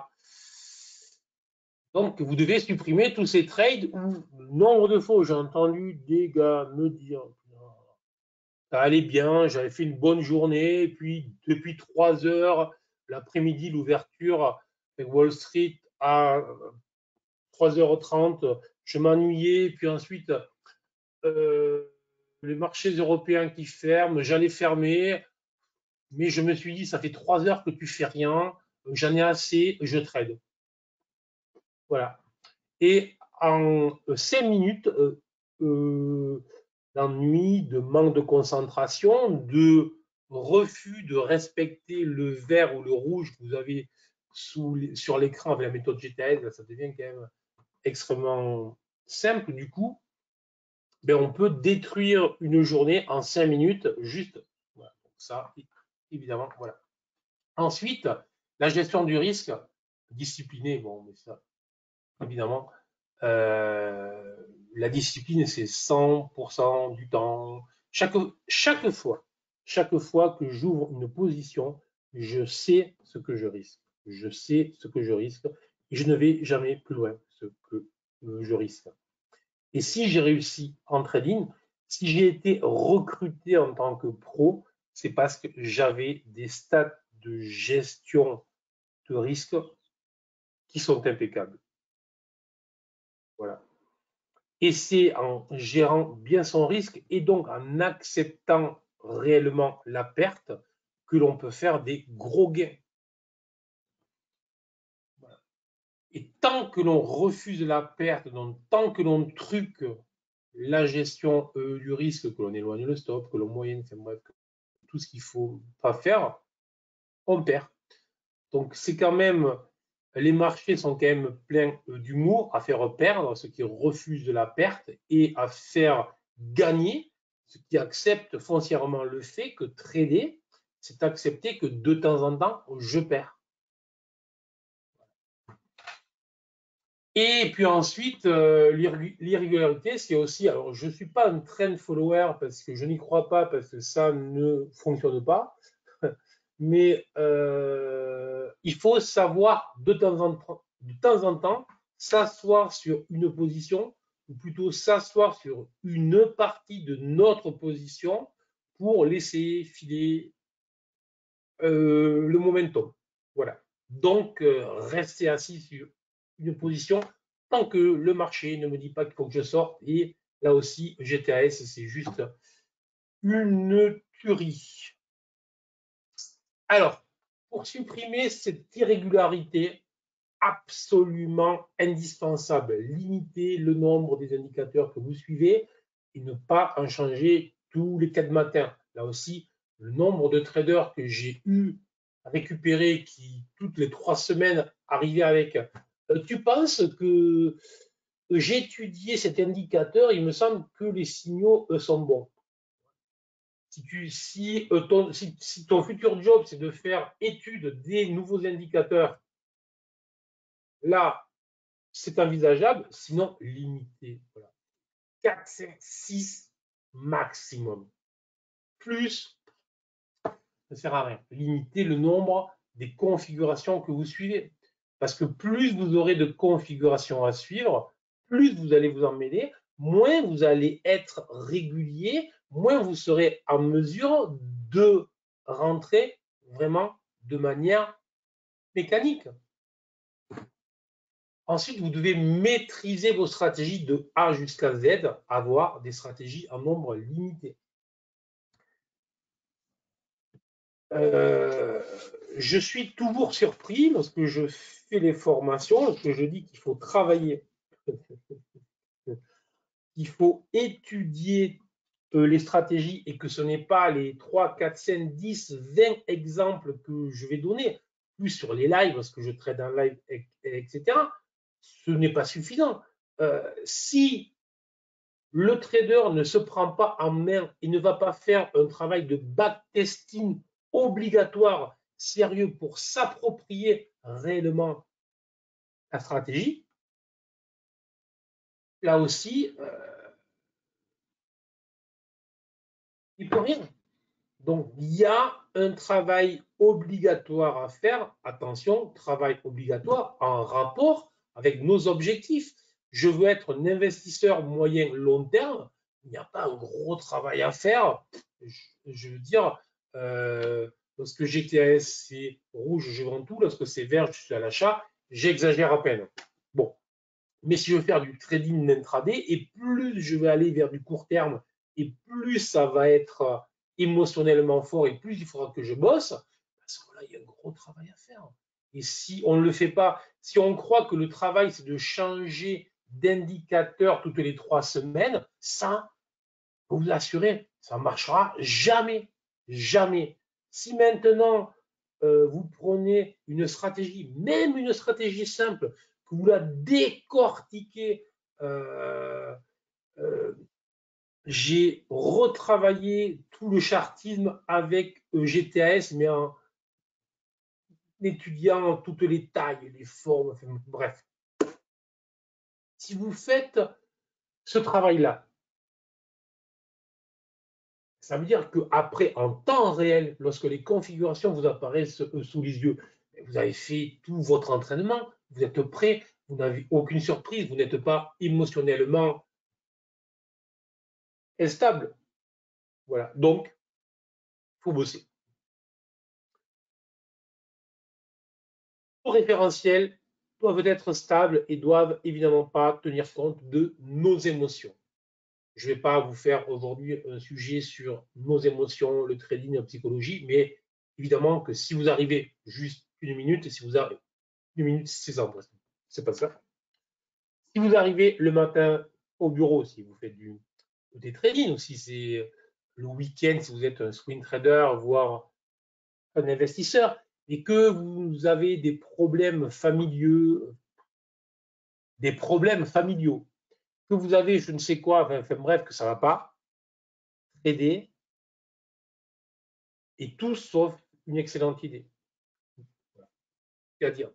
Donc, vous devez supprimer tous ces trades où, nombre de fois, j'ai entendu des gars me dire ça allait bien, j'avais fait une bonne journée, et puis depuis 3 heures, l'après-midi, l'ouverture avec Wall Street à 3h30, je m'ennuyais, puis ensuite, les marchés européens qui ferment, j'allais fermer, mais je me suis dit, ça fait 3 heures que tu fais rien, j'en ai assez, je trade. Voilà. Et en 5 minutes, d'ennui, de manque de concentration, de refus de respecter le vert ou le rouge que vous avez sur l'écran avec la méthode GTS, ça devient quand même extrêmement simple. Du coup, ben, on peut détruire une journée en 5 minutes, juste. Voilà. Donc ça, évidemment, voilà. Ensuite, la gestion du risque, discipliné, bon, mais ça, évidemment, la discipline, c'est 100% du temps. Chaque fois que j'ouvre une position, je sais ce que je risque. Je sais ce que je risque et je ne vais jamais plus loin ce que je risque. Et si j'ai réussi en trading, si j'ai été recruté en tant que pro, c'est parce que j'avais des stats de gestion de risque qui sont impeccables. Voilà. Et c'est en gérant bien son risque et donc en acceptant réellement la perte que l'on peut faire des gros gains. Voilà. Et tant que l'on refuse la perte, donc tant que l'on truque la gestion du risque, que l'on éloigne le stop, que l'on moyenne, enfin bref, tout ce qu'il ne faut pas faire, on perd. Donc c'est quand même, les marchés sont quand même pleins d'humour à faire perdre ceux qui refusent de la perte et à faire gagner ceux qui acceptent foncièrement le fait que trader, c'est accepter que de temps en temps, je perds. Et puis ensuite, l'irrégularité, c'est aussi, alors je ne suis pas un trend follower parce que je n'y crois pas, parce que ça ne fonctionne pas, mais il faut savoir de temps en temps s'asseoir sur une position, ou plutôt s'asseoir sur une partie de notre position pour laisser filer le momentum. Voilà. Donc, rester assis sur une position tant que le marché ne me dit pas qu'il faut que je sorte. Et là aussi, GTAS, c'est juste une tuerie. Alors, pour supprimer cette irrégularité absolument indispensable, limiter le nombre des indicateurs que vous suivez et ne pas en changer tous les 4 matins. Là aussi, le nombre de traders que j'ai eu récupérés qui, toutes les 3 semaines, arrivaient avec tu penses que j'ai étudié cet indicateur, il me semble que les signaux sont bons. Si ton futur job, c'est de faire étude des nouveaux indicateurs, là, c'est envisageable, sinon limité. Voilà. 4, 5, 6 maximum. Plus, ça ne sert à rien. Limiter le nombre des configurations que vous suivez. Parce que plus vous aurez de configurations à suivre, plus vous allez vous emmêler, moins vous allez être régulier, moins vous serez en mesure de rentrer vraiment de manière mécanique. Ensuite, vous devez maîtriser vos stratégies de A jusqu'à Z, avoir des stratégies en nombre limité. Je suis toujours surpris lorsque je fais les formations, lorsque je dis qu'il faut travailler, qu'il faut étudier les stratégies et que ce n'est pas les 3, 4, 5, 10, 20 exemples que je vais donner, plus sur les lives, parce que je trade en live, etc. Ce n'est pas suffisant. Si le trader ne se prend pas en main et ne va pas faire un travail de backtesting obligatoire, sérieux, pour s'approprier réellement la stratégie, là aussi, il ne peut rien. Donc, il y a un travail obligatoire à faire. Attention, travail obligatoire en rapport avec nos objectifs. Je veux être un investisseur moyen long terme. Il n'y a pas un gros travail à faire. Je veux dire, lorsque GTAS c'est rouge, je vends tout. Lorsque c'est vert, je suis à l'achat. J'exagère à peine. Bon. Mais si je veux faire du trading intraday, et plus je vais aller vers du court terme, et plus ça va être émotionnellement fort, et plus il faudra que je bosse, parce que là, il y a un gros travail à faire. Et si on ne le fait pas, si on croit que le travail, c'est de changer d'indicateur toutes les 3 semaines, ça, vous vous assurez, ça ne marchera jamais. Jamais. Si maintenant, vous prenez une stratégie, même une stratégie simple, que vous la décortiquez. J'ai retravaillé tout le chartisme avec GTS, mais en étudiant toutes les tailles, les formes, enfin, bref. Si vous faites ce travail-là, ça veut dire qu'après, en temps réel, lorsque les configurations vous apparaissent sous les yeux, vous avez fait tout votre entraînement, vous êtes prêt, vous n'avez aucune surprise, vous n'êtes pas émotionnellement instable. Voilà, donc, il faut bosser. Nos référentiels doivent être stables et doivent évidemment pas tenir compte de nos émotions. Je ne vais pas vous faire aujourd'hui un sujet sur nos émotions, le trading, la psychologie, mais évidemment que si vous arrivez juste une minute, si vous arrivez une minute, c'est ça, c'est pas ça. Si vous arrivez le matin au bureau, si vous faites des trading, ou si c'est le week-end, si vous êtes un swing trader, voire un investisseur, et que vous avez des problèmes familiaux, que vous avez je ne sais quoi, enfin bref, que ça ne va pas, trader est tout sauf une excellente idée. C'est-à-dire.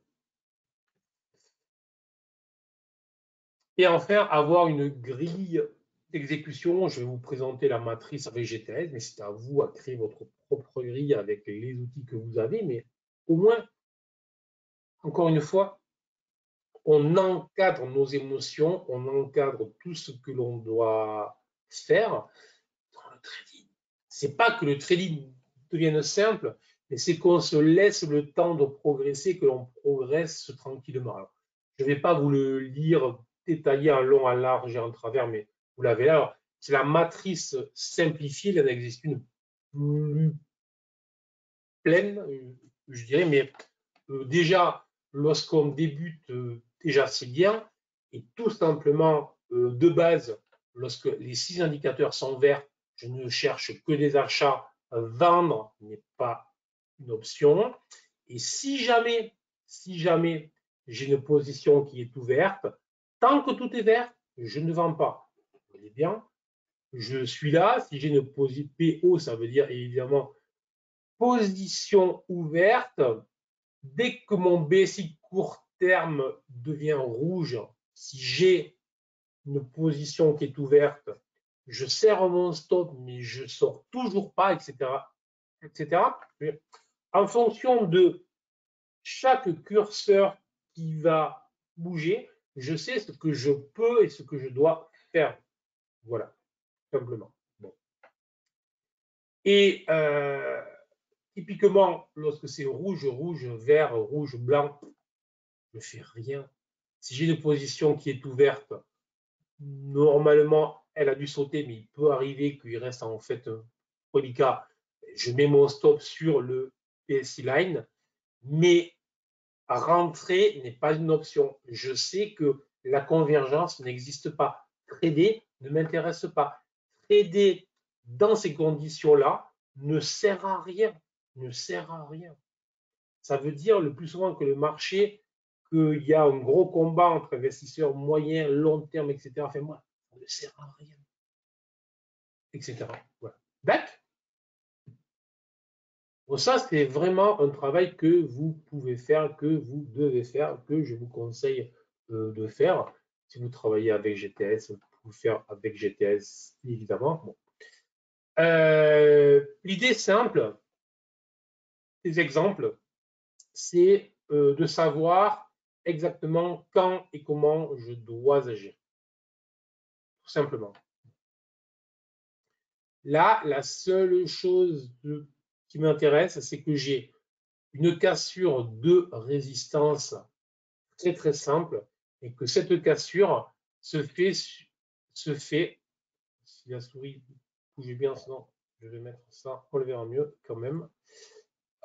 Et enfin, avoir une grille d'exécution. Je vais vous présenter la matrice avec GTS, mais c'est à vous à créer votre propre grille avec les outils que vous avez. Mais au moins, encore une fois, on encadre nos émotions, on encadre tout ce que l'on doit faire dans le trading. C'est pas que le trading devienne simple, mais c'est qu'on se laisse le temps de progresser, que l'on progresse tranquillement. Alors, je ne vais pas vous le lire détaillé en long, en large et en travers, mais vous l'avez là. Alors, c'est la matrice simplifiée, il en existe une plus pleine, je dirais, mais déjà, lorsqu'on débute, déjà c'est bien, et tout simplement, de base, lorsque les 6 indicateurs sont verts, je ne cherche que des achats, vendre n'est pas une option, et si jamais j'ai une position qui est ouverte, tant que tout est vert, je ne vends pas. Vous voyez bien, je suis là, si j'ai une position PO, ça veut dire évidemment position ouverte. Dès que mon BSI court terme devient rouge, si j'ai une position qui est ouverte, je serre mon stop, mais je ne sors toujours pas, etc., etc. En fonction de chaque curseur qui va bouger, je sais ce que je peux et ce que je dois faire. Voilà, simplement. Bon. Et typiquement, lorsque c'est rouge, rouge, vert, rouge, blanc, je ne fais rien. Si j'ai une position qui est ouverte, normalement, elle a dû sauter, mais il peut arriver qu'il reste en fait un reliquat. Je mets mon stop sur le PSI line, mais rentrer n'est pas une option. Je sais que la convergence n'existe pas. Trader ne m'intéresse pas. Trader dans ces conditions-là ne sert à rien. Ne sert à rien. Ça veut dire le plus souvent que le marché, qu'il y a un gros combat entre investisseurs moyens, long terme, etc. Enfin, moi, ça ne sert à rien. Etc. Voilà. D'accord. Bon, ça, c'est vraiment un travail que vous pouvez faire, que vous devez faire, que je vous conseille de faire. Si vous travaillez avec GTS, vous pouvez faire avec GTS, évidemment. Bon. L'idée simple, des exemples, c'est de savoir exactement quand et comment je dois agir. Tout simplement. Là, la seule chose qui m'intéresse, c'est que j'ai une cassure de résistance très très simple et que cette cassure se fait, si la souris bouge bien, sinon je vais mettre ça, on le verra mieux quand même.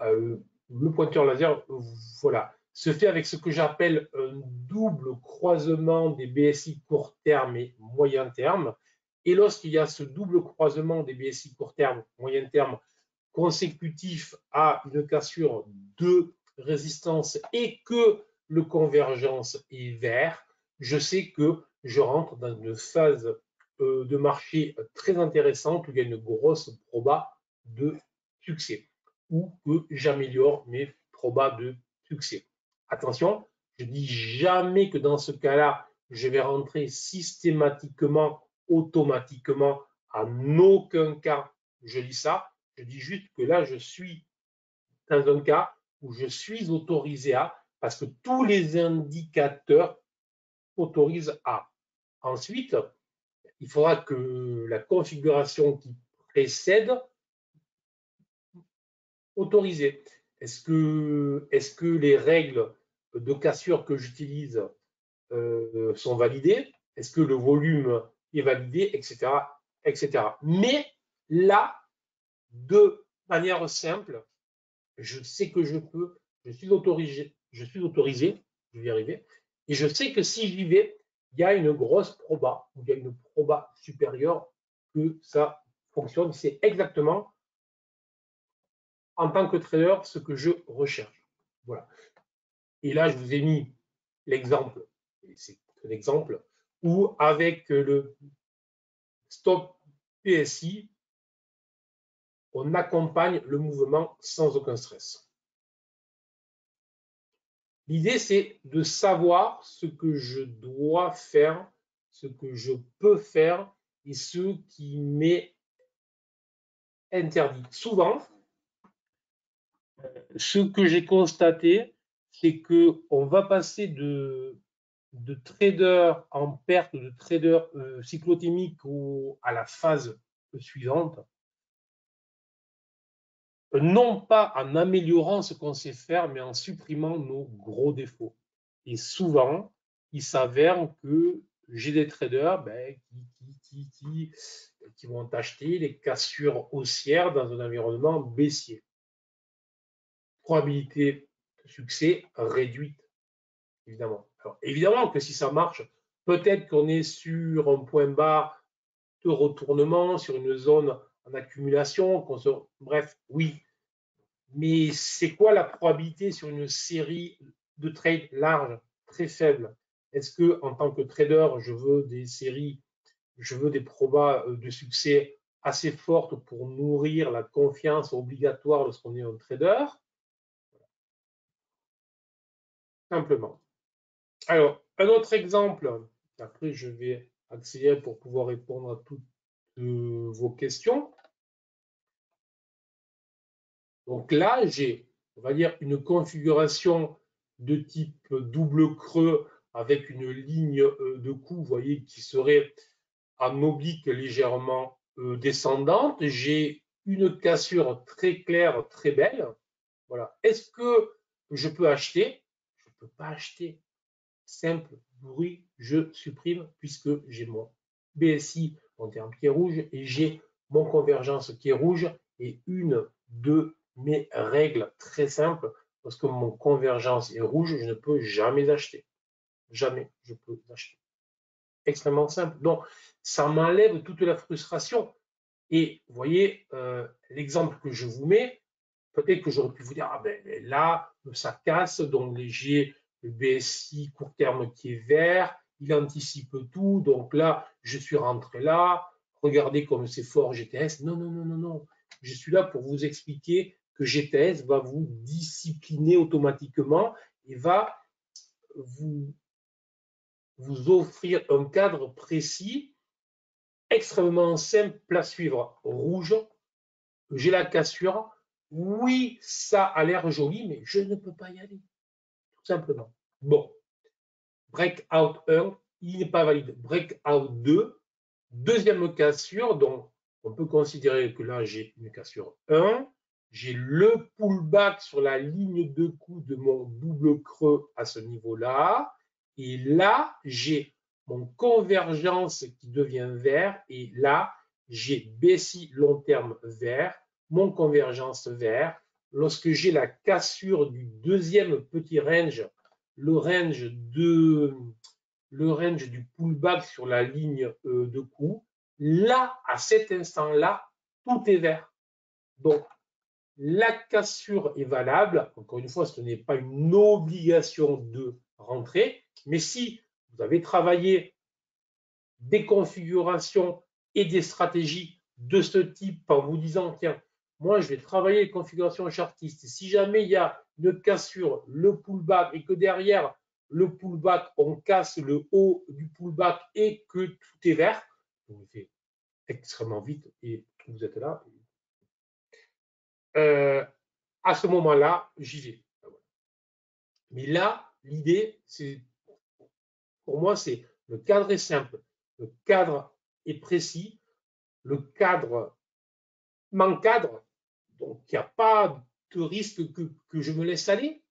Le pointeur laser, voilà, se fait avec ce que j'appelle un double croisement des BSI court terme et moyen terme. Et lorsqu'il y a ce double croisement des BSI court terme, moyen terme, consécutif à une cassure de résistance et que le convergence est vert, je sais que je rentre dans une phase de marché très intéressante où il y a une grosse proba de succès ou que j'améliore mes probas de succès. Attention, je dis jamais que dans ce cas-là, je vais rentrer systématiquement, automatiquement. En aucun cas, je dis ça. Je dis juste que là, je suis dans un cas où je suis autorisé à, parce que tous les indicateurs autorisent à. Ensuite, il faudra que la configuration qui précède autorisée. Est-ce que les règles de cassure que j'utilise sont validées? Est-ce que le volume est validé, etc., etc. Mais là, de manière simple, je sais que je peux, je suis autorisé, je vais y arriver, et je sais que si j'y vais, il y a une grosse proba, il y a une proba supérieure que ça fonctionne. C'est exactement, en tant que trader, ce que je recherche. Voilà. Et là, je vous ai mis l'exemple, c'est un exemple, où avec le stop PSI, on accompagne le mouvement sans aucun stress. L'idée, c'est de savoir ce que je dois faire, ce que je peux faire et ce qui m'est interdit. Souvent, ce que j'ai constaté, c'est qu'on va passer de trader en perte, de trader cyclotimique à la phase suivante, non pas en améliorant ce qu'on sait faire, mais en supprimant nos gros défauts. Et souvent, il s'avère que j'ai des traders qui vont acheter les cassures haussières dans un environnement baissier. Probabilité de succès réduite, évidemment. Alors, évidemment que si ça marche, peut-être qu'on est sur un point bas de retournement, sur une zone en accumulation, bref, oui. Mais c'est quoi la probabilité sur une série de trades larges, très faible? Est-ce que en tant que trader, je veux des séries, je veux des probas de succès assez fortes pour nourrir la confiance obligatoire lorsqu'on est un trader? Simplement. Alors, un autre exemple, après je vais accélérer pour pouvoir répondre à toutes vos questions. Donc là, j'ai, on va dire, une configuration de type double creux avec une ligne de coup, vous voyez, qui serait en oblique légèrement descendante. J'ai une cassure très claire, très belle. Voilà. Est-ce que je peux acheter? Je ne peux pas acheter. Simple bruit, je supprime puisque j'ai mon BSI, mon terme qui est rouge, et j'ai mon convergence qui est rouge, et une de mes règles très simples, parce que mon convergence est rouge, je ne peux jamais acheter. Jamais je peux acheter. Extrêmement simple. Donc, ça m'enlève toute la frustration. Et vous voyez, l'exemple que je vous mets, peut-être que j'aurais pu vous dire, ah ben là, ça casse, donc j'ai le BSI court terme qui est vert, il anticipe tout, donc là, je suis rentré là, regardez comme c'est fort GTS. Non, non, non, non, non. Je suis là pour vous expliquer que GTS va vous discipliner automatiquement et va vous offrir un cadre précis, extrêmement simple à suivre. Rouge, j'ai la cassure. Oui, ça a l'air joli, mais je ne peux pas y aller. Tout simplement. Bon. Breakout 1, il n'est pas valide. Breakout 2, deuxième cassure. Donc, on peut considérer que là, j'ai une cassure 1. J'ai le pullback sur la ligne de coup de mon double creux à ce niveau-là. Et là, j'ai mon convergence qui devient vert. Et là, j'ai BSI long terme vert, mon convergence vert. Lorsque j'ai la cassure du deuxième petit range, le range du pullback sur la ligne de coup, là, à cet instant-là, tout est vert. Donc, La cassure est valable. Encore une fois, ce n'est pas une obligation de rentrer, mais si vous avez travaillé des configurations et des stratégies de ce type en vous disant, tiens, moi, je vais travailler les configurations chartistes. Si jamais il y a une cassure, le pullback, et que derrière le pullback, on casse le haut du pullback et que tout est vert, vous fait extrêmement vite et vous êtes là. À ce moment-là, j'y vais. Mais là, l'idée, c'est, pour moi, c'est le cadre est simple, le cadre est précis, le cadre m'encadre, donc il n'y a pas de risque que je me laisse aller.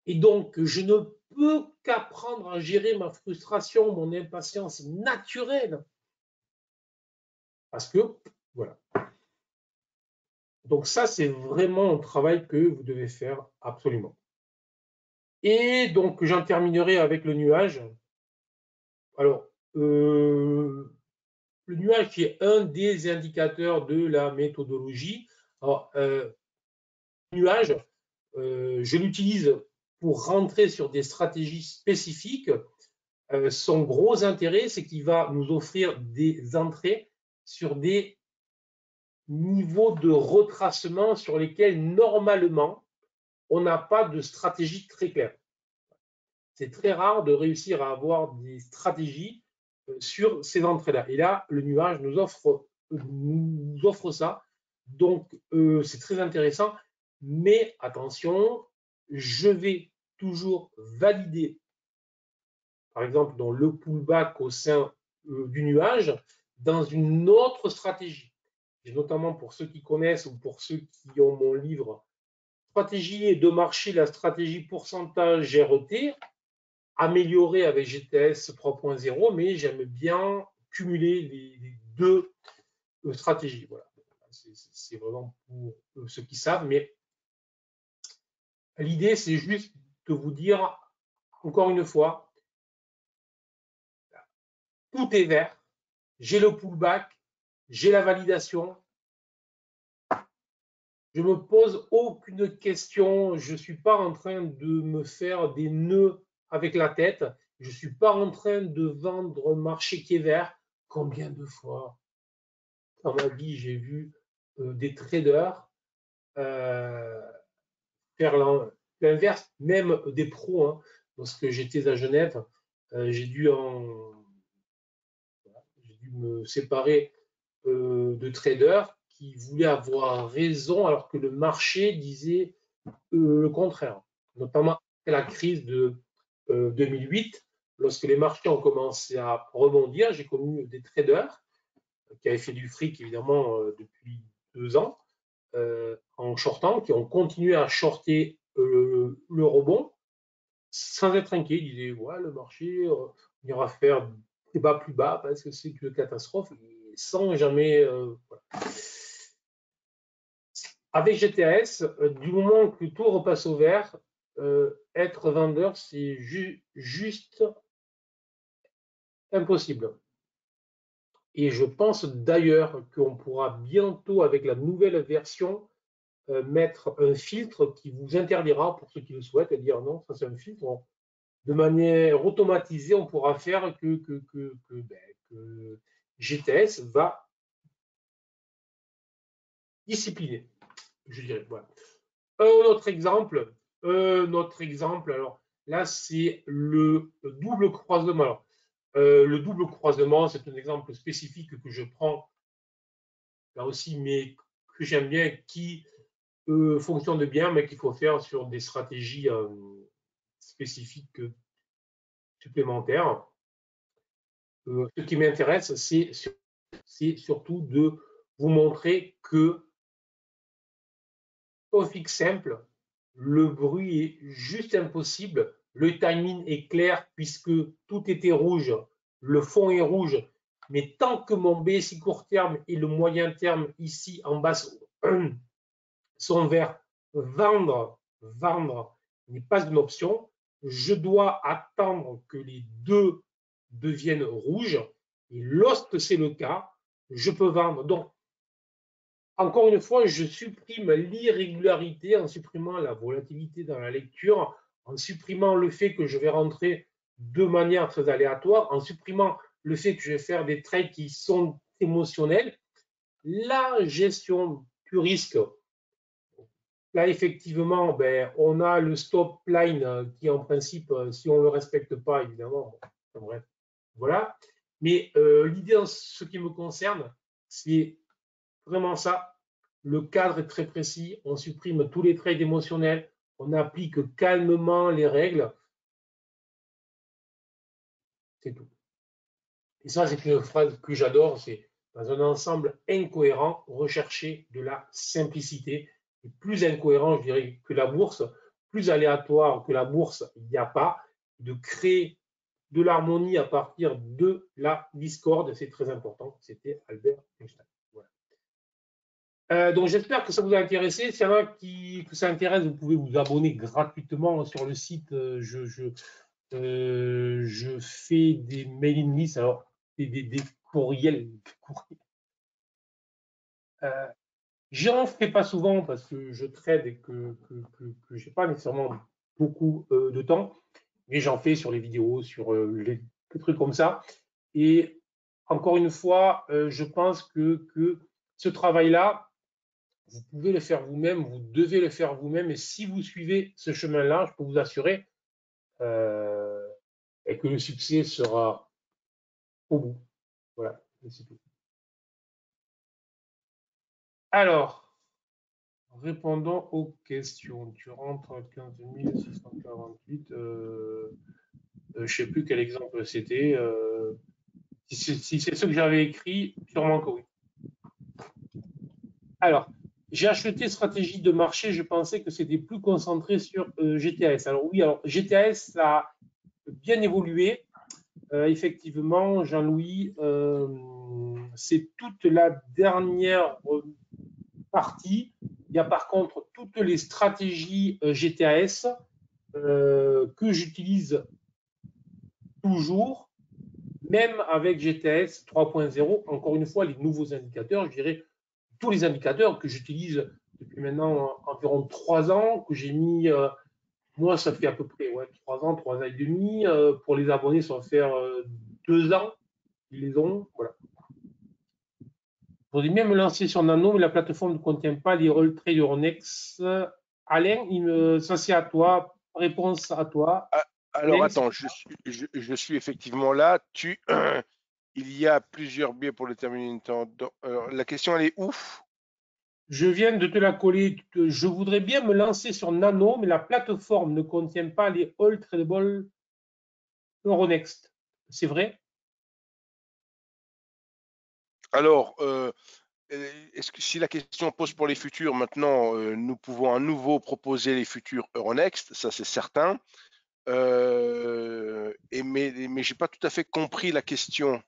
Et donc, je ne peux qu'apprendre à gérer ma frustration, mon impatience naturelle. Parce que, voilà. Donc ça, c'est vraiment un travail que vous devez faire absolument. Et donc, j'en terminerai avec le nuage. Alors, le nuage est un des indicateurs de la méthodologie. Alors, le nuage, je l'utilise pour rentrer sur des stratégies spécifiques. Son gros intérêt, c'est qu'il va nous offrir des entrées sur des niveaux de retracement sur lesquels, normalement, on n'a pas de stratégie très claire. C'est très rare de réussir à avoir des stratégies sur ces entrées-là. Et là, le nuage nous offre ça. Donc, c'est très intéressant. Mais attention, je vais toujours valider, par exemple, dans le pullback au sein du nuage, dans une autre stratégie. Et notamment pour ceux qui connaissent ou pour ceux qui ont mon livre Stratégie de marché, la stratégie pourcentage RET, améliorée avec GTS 3.0, mais j'aime bien cumuler les deux stratégies. Voilà. C'est vraiment pour ceux qui savent, mais l'idée, c'est juste de vous dire, encore une fois, tout est vert, j'ai le pullback, j'ai la validation, je ne me pose aucune question, je ne suis pas en train de me faire des nœuds avec la tête, je ne suis pas en train de vendre un marché qui est vert. Combien de fois dans ma vie j'ai vu des traders faire l'inverse, même des pros, hein. Lorsque j'étais à Genève, j'ai dû me séparer de traders qui voulaient avoir raison alors que le marché disait le contraire, notamment après la crise de 2008, lorsque les marchés ont commencé à rebondir. J'ai connu des traders qui avaient fait du fric évidemment depuis 2 ans en shortant, qui ont continué à shorter le rebond sans être inquiets. Ils disaient ouais, le marché, on ira faire des bas plus bas parce que c'est une catastrophe, sans jamais. Voilà. Avec GTS, du moment que tout repasse au vert, être vendeur, c'est juste impossible. Et je pense d'ailleurs qu'on pourra bientôt, avec la nouvelle version, mettre un filtre qui vous interdira, pour ceux qui le souhaitent, à dire non, ça c'est un filtre. De manière automatisée, on pourra faire que GTS va discipliner, je dirais. Voilà. Notre exemple, alors là, c'est le double croisement. Alors, le double croisement, c'est un exemple spécifique que je prends là aussi, mais que j'aime bien, qui fonctionne bien, mais qu'il faut faire sur des stratégies spécifiques supplémentaires. Ce qui m'intéresse, c'est surtout de vous montrer que au fixe simple, le bruit est juste impossible. Le timing est clair puisque tout était rouge, le fond est rouge. Mais tant que mon BSI court terme et le moyen terme ici en bas sont verts, vendre n'est pas une option. Je dois attendre que les deux deviennent rouges. Et lorsque c'est le cas, je peux vendre. Donc, encore une fois, je supprime l'irrégularité en supprimant la volatilité dans la lecture, en supprimant le fait que je vais rentrer de manière très aléatoire, en supprimant le fait que je vais faire des trades qui sont émotionnels. La gestion du risque, là, effectivement, ben, on a le stop line qui, en principe, si on ne le respecte pas, évidemment, bref, voilà. Mais l'idée, en ce qui me concerne, c'est vraiment ça. Le cadre est très précis. On supprime tous les trades émotionnels. On applique calmement les règles. C'est tout. Et ça, c'est une phrase que j'adore. C'est dans un ensemble incohérent, rechercher de la simplicité. Et plus incohérent, je dirais, que la bourse, plus aléatoire que la bourse, il n'y a pas. De créer de l'harmonie à partir de la discorde, c'est très important. C'était Albert Einstein. Donc j'espère que ça vous a intéressé. S'il y en a que ça intéresse, vous pouvez vous abonner gratuitement sur le site. Je fais des mailing lists, alors des courriels. Euh, J'en fais pas souvent parce que je trade et que je n'ai pas nécessairement beaucoup de temps, mais j'en fais sur les vidéos, sur les trucs comme ça. Et encore une fois, je pense que ce travail-là, vous pouvez le faire vous-même, vous devez le faire vous-même. Et si vous suivez ce chemin-là, je peux vous assurer euh, que le succès sera au bout. Voilà, c'est tout. Alors, répondons aux questions. Tu rentres à 15 648. Je ne sais plus quel exemple c'était. Si c'est ce que j'avais écrit, sûrement que oui. Alors, j'ai acheté stratégie de marché, je pensais que c'était plus concentré sur GTAS. Alors oui, alors GTAS, ça a bien évolué. Effectivement, Jean-Louis, c'est toute la dernière partie. Il y a par contre toutes les stratégies GTAS que j'utilise toujours, même avec GTS 3.0. Encore une fois, les nouveaux indicateurs, je dirais tous les indicateurs que j'utilise depuis maintenant environ 3 ans, que j'ai mis, moi, ça fait à peu près 3 ans et demi. Pour les abonnés, ça va faire 2 ans qu'ils les ont. Voilà. Je voudrais bien me lancer sur Nano, mais la plateforme ne contient pas les rôles trade Euronext. Alain, ça c'est à toi. Réponse à toi. Ah, alors Alain, attends, je suis effectivement là. Il y a plusieurs biais pour déterminer une tendance. Alors, la question, elle est où? je viens de te la coller. Je voudrais bien me lancer sur Nano, mais la plateforme ne contient pas les All Tradable Euronext. C'est vrai? Alors, est-ce que si la question pose pour les futurs, maintenant, nous pouvons à nouveau proposer les futurs Euronext, ça c'est certain. Mais j'ai pas tout à fait compris la question.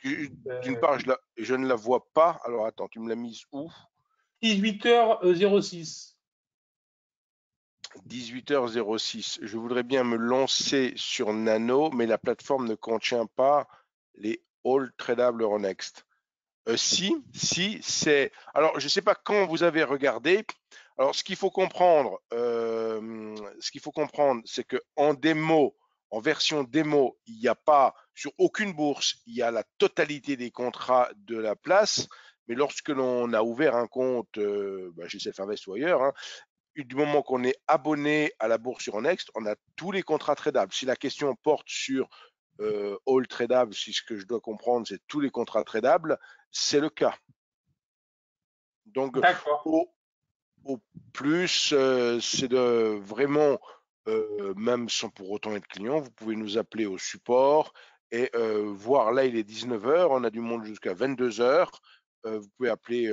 D'une Euh, part, je ne la vois pas. Alors attends, tu me l'as mise où? 18h06. 18h06. Je voudrais bien me lancer sur Nano, mais la plateforme ne contient pas les All Tradable Euronext. Si, c'est. Alors, je ne sais pas quand vous avez regardé. Alors, ce qu'il faut comprendre, c'est que en démo, en version démo, il n'y a pas sur aucune bourse, il y a la totalité des contrats de la place. Mais lorsque l'on a ouvert un compte chez Self-Invest ou ailleurs, hein, du moment qu'on est abonné à la bourse Euronext, on a tous les contrats tradables. Si la question porte sur all tradable, si ce que je dois comprendre, c'est tous les contrats tradables, c'est le cas. Donc, D'accord. au plus, c'est de vraiment, même sans pour autant être client, vous pouvez nous appeler au support et voir. Là, il est 19h, on a du monde jusqu'à 22h. Vous pouvez appeler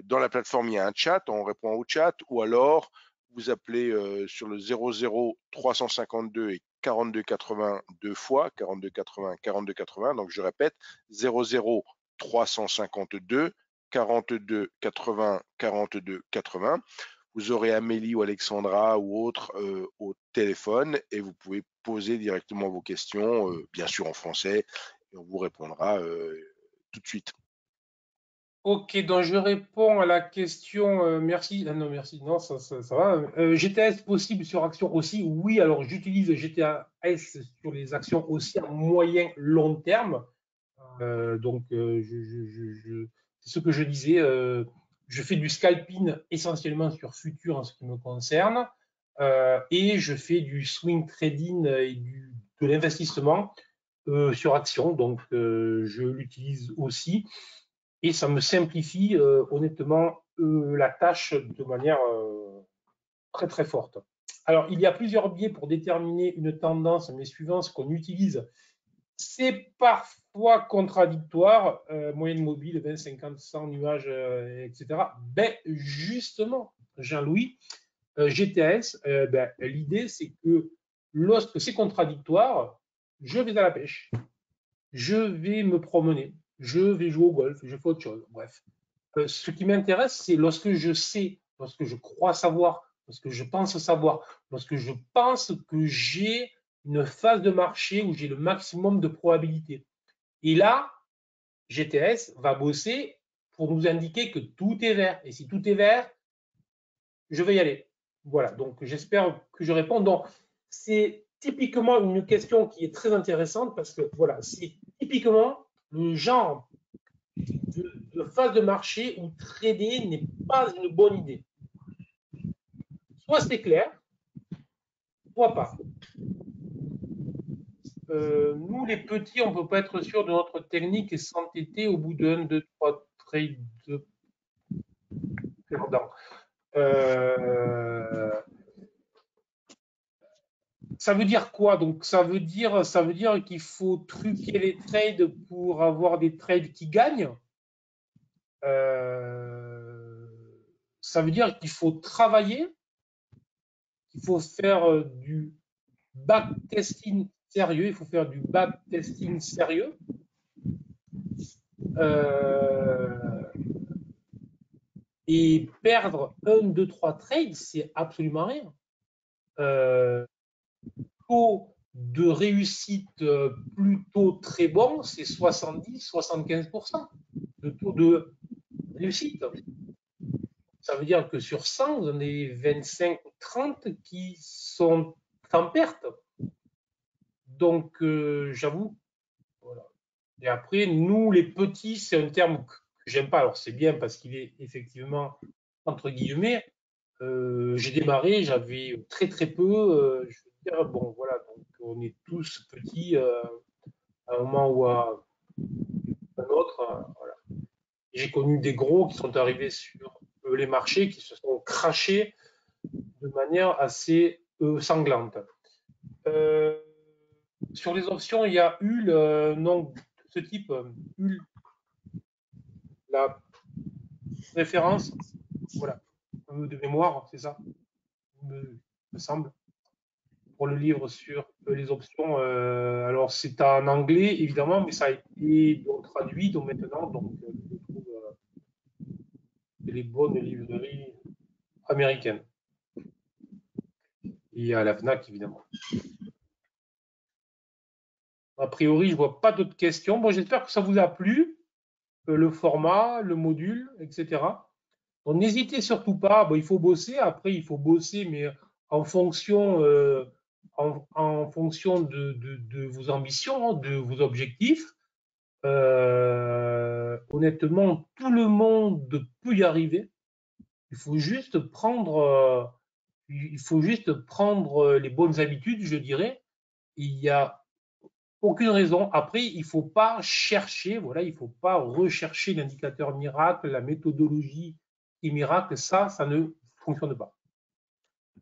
dans la plateforme, il y a un chat, on répond au chat, ou alors vous appelez sur le 00 352 et 42 80 deux fois, 42 80 42 80. Donc je répète, 00 352 42 80 42 80. Vous aurez Amélie ou Alexandra ou autre au téléphone et vous pouvez poser directement vos questions, bien sûr en français, et on vous répondra tout de suite. Ok, donc je réponds à la question. Merci. Ah non, merci. Non, ça va. GTS possible sur action aussi? Oui, alors j'utilise GTS sur les actions aussi à moyen long terme. C'est ce que je disais. Je fais du scalping essentiellement sur futur en ce qui me concerne. Et je fais du swing trading de l'investissement sur action. Donc, je l'utilise aussi et ça me simplifie honnêtement la tâche de manière très très forte. Alors, il y a plusieurs biais pour déterminer une tendance, mais suivant ce qu'on utilise, c'est parfois contradictoire. Moyenne mobile, 20, 50, 100 nuages, etc. Ben, justement, Jean-Louis, GTS, ben, l'idée, c'est que lorsque c'est contradictoire, je vais à la pêche, je vais me promener, je vais jouer au golf, je fais autre chose. Bref. Ce qui m'intéresse, c'est lorsque je sais, lorsque je crois savoir, lorsque je pense savoir, lorsque je pense que j'ai une phase de marché où j'ai le maximum de probabilité. Et là, GTS va bosser pour nous indiquer que tout est vert. Et si tout est vert, je vais y aller. Voilà, donc j'espère que je réponds. Donc, c'est typiquement une question qui est très intéressante parce que voilà, c'est typiquement le genre de phase de marché où trader n'est pas une bonne idée. Soit c'est clair, soit pas. Nous, les petits, on ne peut pas être sûr de notre technique et s'entêter au bout de 1, 2, 3 trades perdants. Ça veut dire quoi? Donc, ça veut dire qu'il faut truquer les trades pour avoir des trades qui gagnent. Euh, Ça veut dire qu'il faut travailler, qu'il faut faire du backtesting sérieux, il faut faire du backtesting sérieux. Euh, et perdre 1, 2, 3 trades, c'est absolument rien. Taux de réussite plutôt très bon, c'est 70-75% de taux de réussite. Ça veut dire que sur 100, vous en avez 25 ou 30 qui sont en perte. Donc, j'avoue, voilà. Et après, nous, les petits, c'est un terme que j'aime pas. Alors, c'est bien parce qu'il est effectivement, entre guillemets, j'ai démarré, j'avais très très peu. Je veux dire, bon, voilà, donc on est tous petits à un moment ou à un autre. Voilà. J'ai connu des gros qui sont arrivés sur les marchés, qui se sont crachés de manière assez sanglante. Euh, Sur les options, il y a UL, non, ce type, UL, la référence, voilà, de mémoire, c'est ça, me semble, pour le livre sur les options. Alors, c'est en anglais, évidemment, mais ça a été donc, traduit donc, maintenant, donc je trouve les bonnes librairies américaines. Et à la FNAC, évidemment. A priori, je ne vois pas d'autres questions. Bon, j'espère que ça vous a plu, le format, le module, etc. Donc, n'hésitez surtout pas. Bon, il faut bosser. Après, il faut bosser, mais en fonction, en fonction de vos ambitions, de vos objectifs. Honnêtement, tout le monde peut y arriver. Il faut juste prendre les bonnes habitudes, je dirais. Il y a aucune raison. Après, il ne faut pas chercher, voilà, il ne faut pas rechercher l'indicateur miracle, la méthodologie qui miracle. Ça ne fonctionne pas.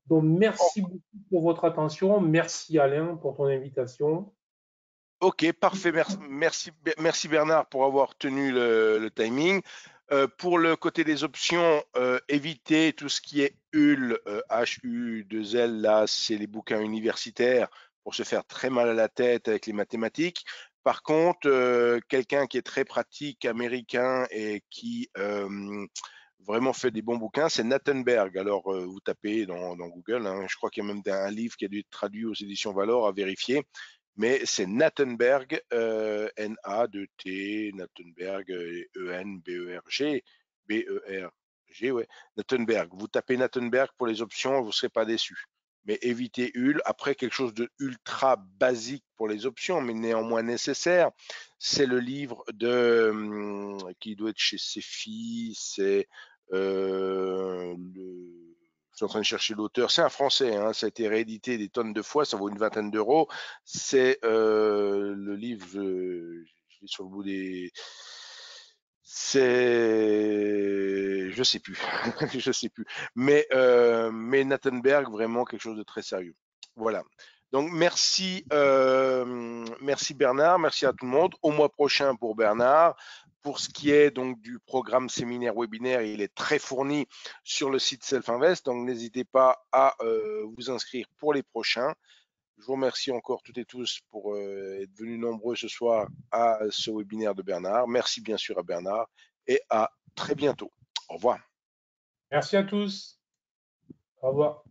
Donc, merci beaucoup pour votre attention. Merci Alain pour ton invitation. Ok, parfait. Merci Bernard pour avoir tenu le timing. Pour le côté des options, évitez tout ce qui est HUL, H-U-2-L, là, c'est les bouquins universitaires pour se faire très mal à la tête avec les mathématiques. Par contre, quelqu'un qui est très pratique, américain et qui vraiment fait des bons bouquins, c'est Nathan Berg. Alors, vous tapez dans Google, hein, je crois qu'il y a même un livre qui a dû être traduit aux éditions Valor à vérifier. mais c'est Nattenberg, N-A-2-T, Nattenberg, E-N-B-E-R-G, B-E-R-G, ouais, Nattenberg. Vous tapez Nattenberg pour les options, vous ne serez pas déçus. Mais évitez HUL. Après, quelque chose de ultra basique pour les options, mais néanmoins nécessaire, c'est le livre qui doit être chez Cefi, c'est je suis en train de chercher l'auteur, c'est un français, hein, ça a été réédité des tonnes de fois, ça vaut une vingtaine d'euros. C'est le livre, je l'ai sur le bout des. Je sais plus, je sais plus. Mais Nattenberg, vraiment quelque chose de très sérieux. Voilà. Donc merci Bernard, merci à tout le monde. Au mois prochain pour Bernard. Pour ce qui est donc du programme séminaire webinaire, il est très fourni sur le site Self-Invest, donc n'hésitez pas à vous inscrire pour les prochains. Je vous remercie encore toutes et tous pour être venus nombreux ce soir à ce webinaire de Bernard. Merci bien sûr à Bernard et à très bientôt. Au revoir. Merci à tous. Au revoir.